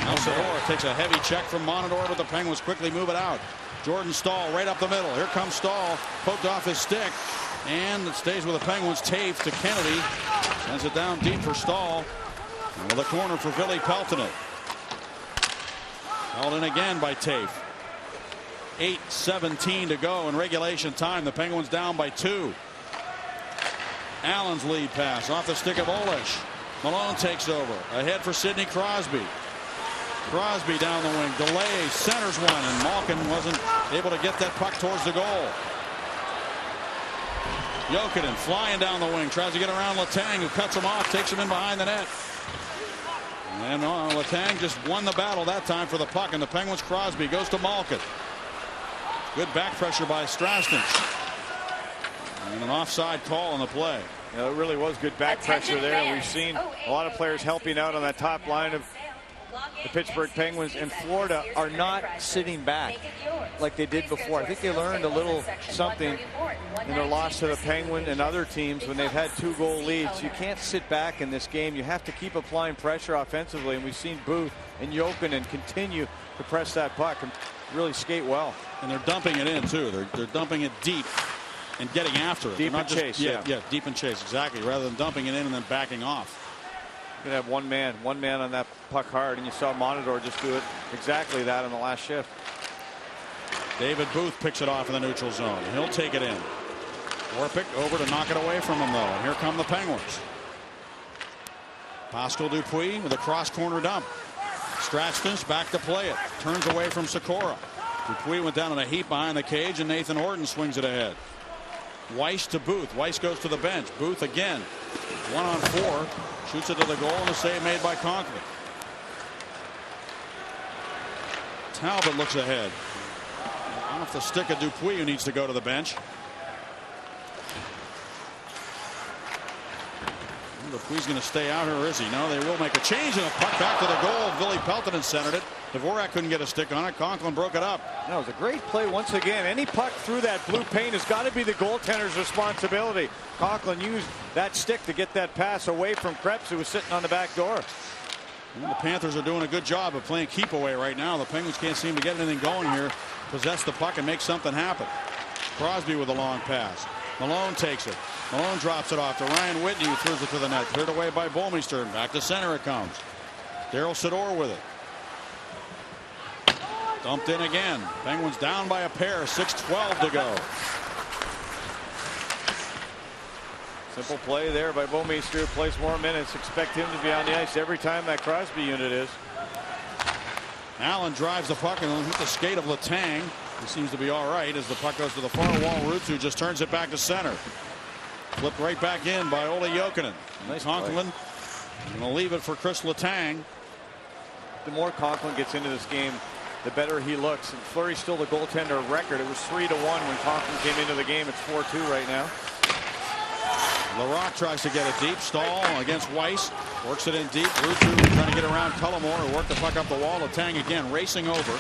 Now Sador takes a heavy check from Monador, but the Penguins quickly move it out. Jordan Stahl right up the middle. Here comes Stahl. Poked off his stick. And it stays with the Penguins. Tafe to Kennedy. Sends it down deep for Stahl. And with a corner for Ville Peltonen. Held in again by Tafe. 8:17 to go in regulation time. The Penguins down by 2. Allen's lead pass off the stick of Olesh. Malone takes over. Ahead for Sidney Crosby. Crosby down the wing. Delays. Centers one. And Malkin wasn't able to get that puck towards the goal. Jokinen flying down the wing. Tries to get around Letang, who cuts him off. Takes him in behind the net. And Letang just won the battle that time for the puck. And the Penguins' Crosby goes to Malkin. Good back pressure by Straston. And an offside call on the play. It really was good back pressure there. We've seen a lot of players helping out on that top line of the Pittsburgh Penguins, and Florida are not sitting back like they did before. I think they learned a little something in their loss to the Penguins and other teams when they've had 2-goal leads. You can't sit back in this game. You have to keep applying pressure offensively, and we've seen Booth and Jokinen continue to press that puck and really skate well. And they're dumping it in too. They're dumping it deep and getting after it. Deep and chase. Yeah, deep and chase, exactly, rather than dumping it in and then backing off. You're going to have one man on that puck hard, and you saw Monador just do it exactly that in the last shift. David Booth picks it off in the neutral zone. He'll take it in. Warpick over to knock it away from him, though. And here come the Penguins. Pascal Dupuis with a cross corner dump. Straston's back to play it. Turns away from Sikora. Dupuis went down in a heap behind the cage, and Nathan Horton swings it ahead. Weiss to Booth. Weiss goes to the bench. Booth again. 1-on-4. Shoots it to the goal, and a save made by Conklin. Talbot looks ahead. Off the stick of Dupuis, who needs to go to the bench. Dupuis going to stay out here, or is he? No, they will make a change, and a puck back to the goal. Ville Peltonen centered it. Dvorak couldn't get a stick on it. Conklin broke it up. That was a great play once again. Any puck through that blue paint has got to be the goaltender's responsibility. Conklin used that stick to get that pass away from Krebs, who was sitting on the back door. And the Panthers are doing a good job of playing keep away right now. The Penguins can't seem to get anything going here. Possess the puck and make something happen. Crosby with a long pass. Malone takes it. Malone drops it off to Ryan Whitney, who throws it to the net. Cleared away by Bouwmeester. Back to center it comes. Daryl Sador with it. Dumped in again. Penguins down by a pair. 6:12 to go. Simple play there by Bouwmeester. Plays more minutes. Expect him to be on the ice every time that Crosby unit is. Allen drives the puck and hit the skate of Letang. He seems to be all right as the puck goes to the far wall. Rutsu just turns it back to center. Flipped right back in by Ole Jokinen. Nice Conklin going to leave it for Chris Letang. The more Conklin gets into this game, the better he looks. And Fleury's still the goaltender record. It was 3-1 when Conklin came into the game. It's 4-2 right now. Larocque tries to get it deep. Stahl against Weiss. Works it in deep. Rutsu trying to get around Tullamore, who worked the puck up the wall. Letang again racing over.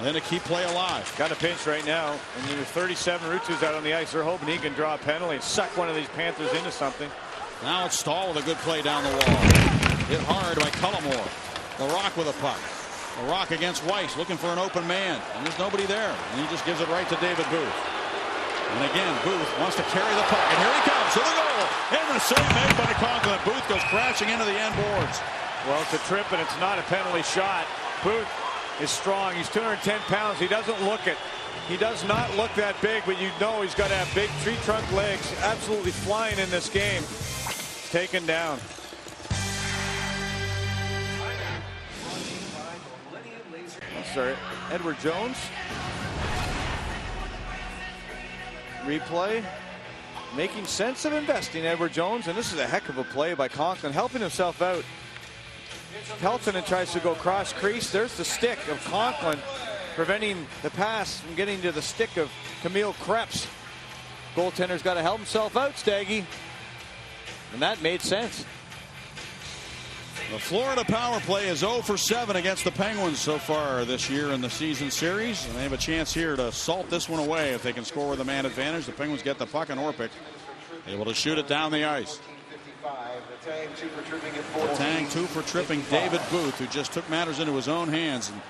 Then to keep play alive. Got a pinch right now. And with 37 Rutsu's out on the ice, they're hoping he can draw a penalty and suck one of these Panthers into something. Now it's Stahl with a good play down the wall. Hit hard by Tullamore. Larocque with a puck. Larocque against Weiss, looking for an open man. And there's nobody there. And he just gives it right to David Booth. And again, Booth wants to carry the puck. And here he comes to the goal. And the save made by Conklin. Booth goes crashing into the end boards. Well, it's a trip, and it's not a penalty shot. Booth is strong. He's 210 pounds. He doesn't look it. He does not look that big, but you know he's got to have big tree trunk legs. Absolutely flying in this game. Taken down. Sorry, Edward Jones. Replay. Making sense of investing, Edward Jones, and this is a heck of a play by Conklin, helping himself out. Peltonen tries to go cross crease. There's the stick of Conklin. preventing the pass from getting to the stick of Camille Krebs. Goaltender's got to help himself out, Staggy. And that made sense. The Florida power play is 0 for 7 against the Penguins so far this year in the season series. And they have a chance here to salt this one away if they can score with a man advantage. The Penguins get the puck, and Orpik able to shoot it down the ice. Letang 2 for tripping David Booth, who just took matters into his own hands. And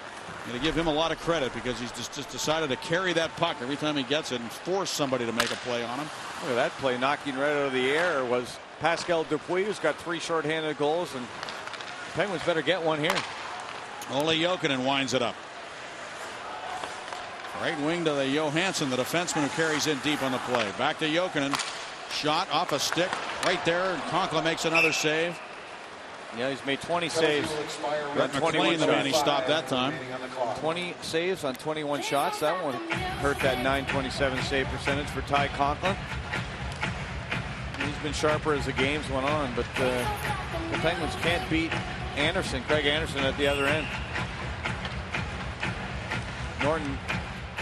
I'm going to give him a lot of credit because he's just decided to carry that puck every time he gets it and force somebody to make a play on him. Look at that play, knocking right out of the air was Pascal Dupuis, who's got 3 shorthanded goals, and the Penguins better get one here. Ole Jokinen winds it up. Right wing to the Johansson, the defenseman who carries in deep on the play. Back to Jokinen. Shot off a stick right there, and Conkla makes another save. Yeah, he's made 20 saves. Brett McLean, the man he stopped that time. 20 saves on 21 shots. That one hurt that .927 save percentage for Ty Conklin. He's been sharper as the games went on, but the Penguins can't beat Anderson, Craig Anderson at the other end.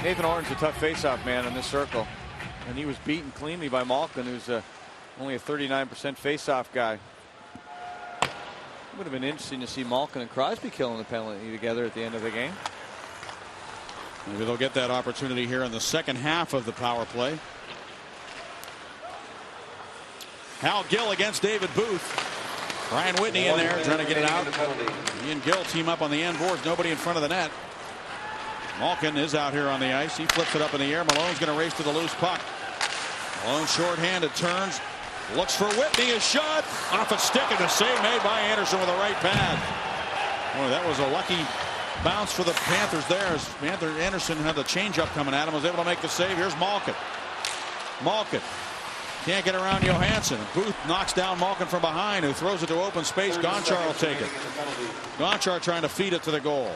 Nathan Orton's a tough faceoff man in this circle, and he was beaten cleanly by Malkin, who's only a 39% faceoff guy. It would have been interesting to see Malkin and Crosby killing the penalty together at the end of the game. Maybe they'll get that opportunity here in the second half of the power play. Hal Gill against David Booth. Brian Whitney in there trying to get it out. He and Gill team up on the end boards. Nobody in front of the net. Malkin is out here on the ice. He flips it up in the air. Malone's going to race to the loose puck. Malone shorthanded, turns, looks for Whitney. A shot off a stick, and a save made by Anderson with a right pad. Boy, that was a lucky bounce for the Panthers there, as Anderson had the changeup coming at him, was able to make the save. Here's Malkin. Malkin can't get around Johansson. Booth knocks down Malkin from behind, who throws it to open space. Gonchar will take it. Gonchar trying to feed it to the goal.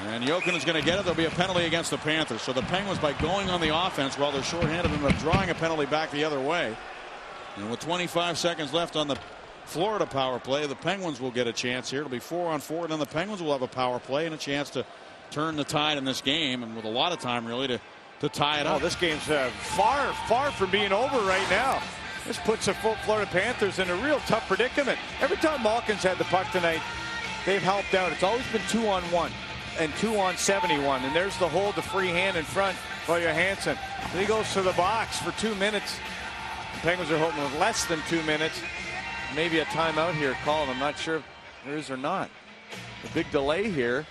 And Jokinen's going to get it. There'll be a penalty against the Panthers. So the Penguins, by going on the offense while they're shorthanded, end up drawing a penalty back the other way. And with 25 seconds left on the Florida power play, the Penguins will get a chance here. It'll be 4-on-4, and then the Penguins will have a power play and a chance to turn the tide in this game, and with a lot of time really to tie it up. Oh, this game's far from being over right now. This puts the Florida Panthers in a real tough predicament. Every time Malkin's had the puck tonight, they've helped out. It's always been 2-on-1 and 2-on-71, and there's the hold, the free hand in front by Johansson. He goes to the box for 2 minutes. The Penguins are hoping with less than 2 minutes. Maybe a timeout here called. I'm not sure if there is or not. A big delay here.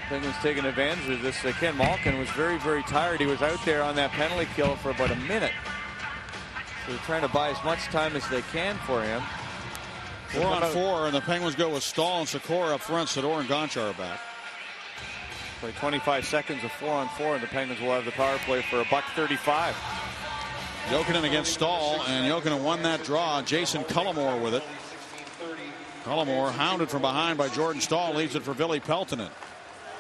Penguins taking advantage of this. Ken Malkin was very, very tired. He was out there on that penalty kill for about a minute. So they're trying to buy as much time as they can for him. 4-on-4, and the Penguins go with Stahl and Sikora up front. Sador and Gonchar are back. Play 25 seconds of 4-on-4, and the Penguins will have the power play for $1.35. Jokinen against Stahl, and Jokinen won that draw. Jason Cullimore with it. Cullimore hounded from behind by Jordan Stahl, leaves it for Ville Peltonen.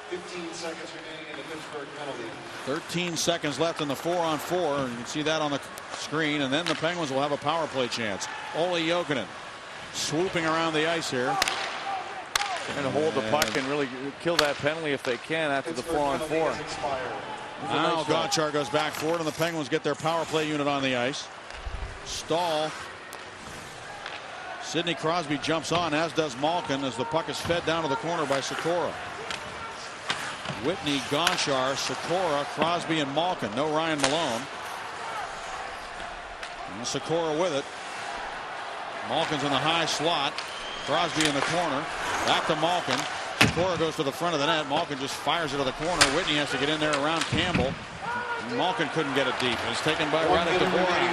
15 seconds remaining in the Pittsburgh penalty. 13 seconds left in the 4-on-4, and you can see that on the screen, and then the Penguins will have a power play chance. Ole Jokinen swooping around the ice here. Trying to hold the puck and really kill that penalty if they can after the 4-on-4. Now Gonchar goes back forward, and the Penguins get their power play unit on the ice. Stahl. Sidney Crosby jumps on, as does Malkin, as the puck is fed down to the corner by Sikora. Whitney, Gonchar, Sikora, Crosby, and Malkin. No Ryan Malone. And Sikora with it. Malkin's in the high slot. Crosby in the corner. Back to Malkin. Sikora goes to the front of the net. Malkin just fires it to the corner. Whitney has to get in there around Campbell. Malkin couldn't get it deep. It's taken by Radek Dvorak.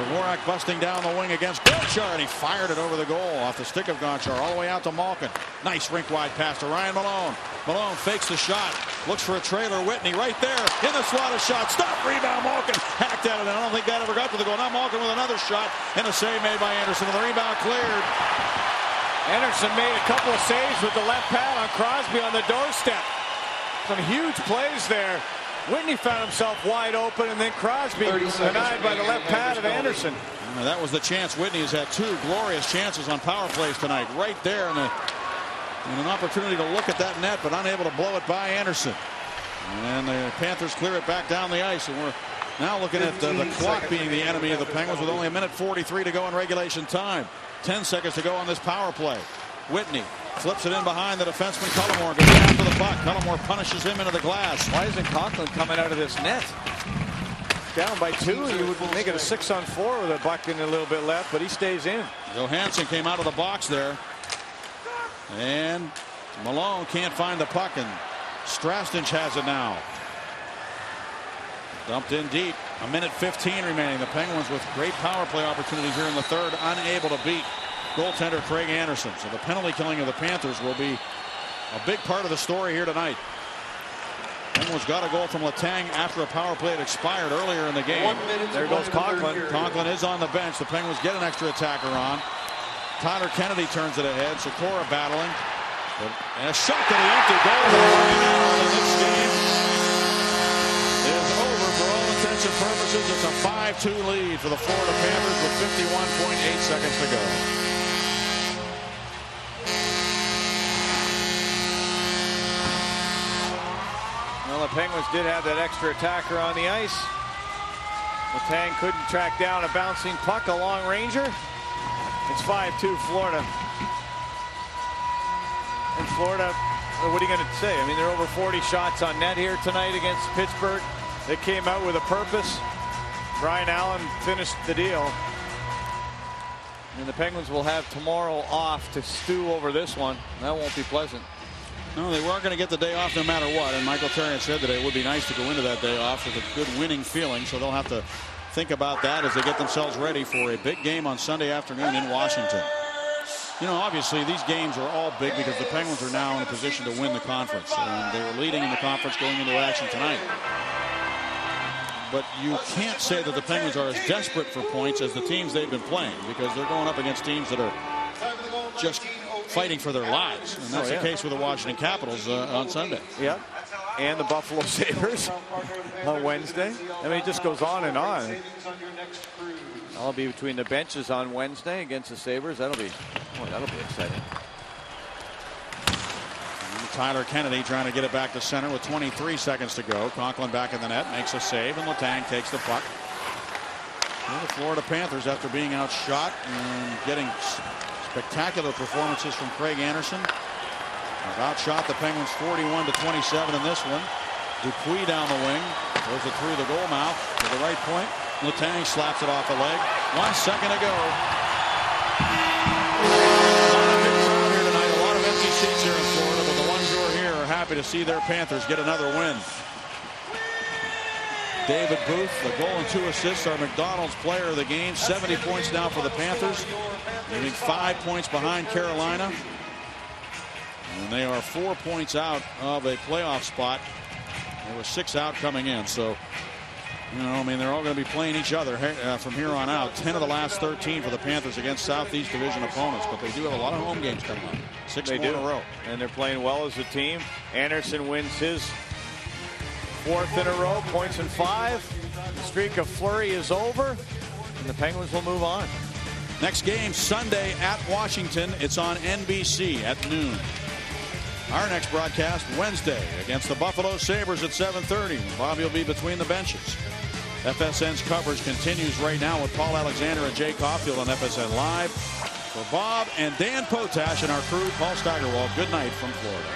Dvorak busting down the wing against Gonchar, and he fired it over the goal off the stick of Gonchar all the way out to Malkin. Nice rink-wide pass to Ryan Malone. Malone fakes the shot. Looks for a trailer. Whitney right there in the slot of shot. Stop, rebound. Malkin hacked at it, and I don't think that ever got to the goal. Now Malkin with another shot, and a save made by Anderson, and the rebound cleared. Anderson made a couple of saves with the left pad on Crosby on the doorstep. Some huge plays there. Whitney found himself wide open, and then Crosby denied by the left pad of Anderson. That was the chance. Whitney has had 2 glorious chances on power plays tonight. Right there in the And an opportunity to look at that net, but unable to blow it by Anderson. And the Panthers clear it back down the ice. And we're now looking at the clock being the enemy of the Penguins with only 1:43 to go in regulation time. 10 seconds to go on this power play. Whitney flips it in behind the defenseman Cullimore. Goes down to the puck. Cullimore punishes him into the glass. Why isn't Conklin coming out of this net? Down by 2, you would make it a 6-on-4 with a buck and a little bit left, but he stays in. Johansson came out of the box there. And Malone can't find the puck, and Strastinch has it now. Dumped in deep. 1:15 remaining. The Penguins with great power play opportunities here in the third, unable to beat goaltender Craig Anderson. So the penalty killing of the Panthers will be a big part of the story here tonight. Penguins got a goal from Letang after a power play had expired earlier in the game. There goes Conklin. Conklin is on the bench. The Penguins get an extra attacker on. Tyler Kennedy turns it ahead. Sikora battling. And a shot to the empty goal. And this game is over for all intents and purposes. It's a 5-2 lead for the Florida Panthers with 51.8 seconds to go. Well, the Penguins did have that extra attacker on the ice. Letang couldn't track down a bouncing puck, a long ranger. It's 5-2 Florida. And Florida, what are you going to say? I mean, they're over 40 shots on net here tonight against Pittsburgh. They came out with a purpose. Brian Allen finished the deal. And the Penguins will have tomorrow off to stew over this one. That won't be pleasant. No, they weren't going to get the day off no matter what. And Michael Therrien said that it would be nice to go into that day off with a good winning feeling. So they'll have to think about that as they get themselves ready for a big game on Sunday afternoon in Washington. You know, obviously these games are all big because the Penguins are now in a position to win the conference. And they were leading in the conference going into action tonight. But you can't say that the Penguins are as desperate for points as the teams they've been playing, because they're going up against teams that are just fighting for their lives. And that's the case with the Washington Capitals on Sunday. Yeah. And the Buffalo Sabres on Wednesday. I mean, it just goes on and on. I'll be between the benches on Wednesday against the Sabres. That'll be exciting. And Tyler Kennedy trying to get it back to center with 23 seconds to go. Conklin back in the net, makes a save, and Letang takes the puck. Well, the Florida Panthers, after being outshot and getting spectacular performances from Craig Anderson, have outshot the Penguins 41-27 in this one. Dupuis down the wing, throws it through the goal mouth to the right point. Letang slaps it off the leg. 1 second to go. Not a big crowd here tonight. A lot of empty seats here in Florida, but the ones who are here are happy to see their Panthers get another win. David Booth, the goal and 2 assists, are McDonald's player of the game. 70 points now for the Panthers, leaving 5 points behind Carolina. And they are 4 points out of a playoff spot. They were 6 out coming in. So, you know, I mean, they're all going to be playing each other from here on out. 10 of the last 13 for the Panthers against Southeast Division opponents. But they do have a lot of home games coming up. 6 more in a row. And they're playing well as a team. Anderson wins his 4th in a row, points in 5. The streak of Fleury is over, and the Penguins will move on. Next game Sunday at Washington. It's on NBC at noon. Our next broadcast Wednesday against the Buffalo Sabres at 7:30. Bobby will be between the benches. FSN's coverage continues right now with Paul Alexander and Jay Caulfield on FSN Live. For Bob and Dan Potash and our crew, Paul Steigerwald, good night from Florida.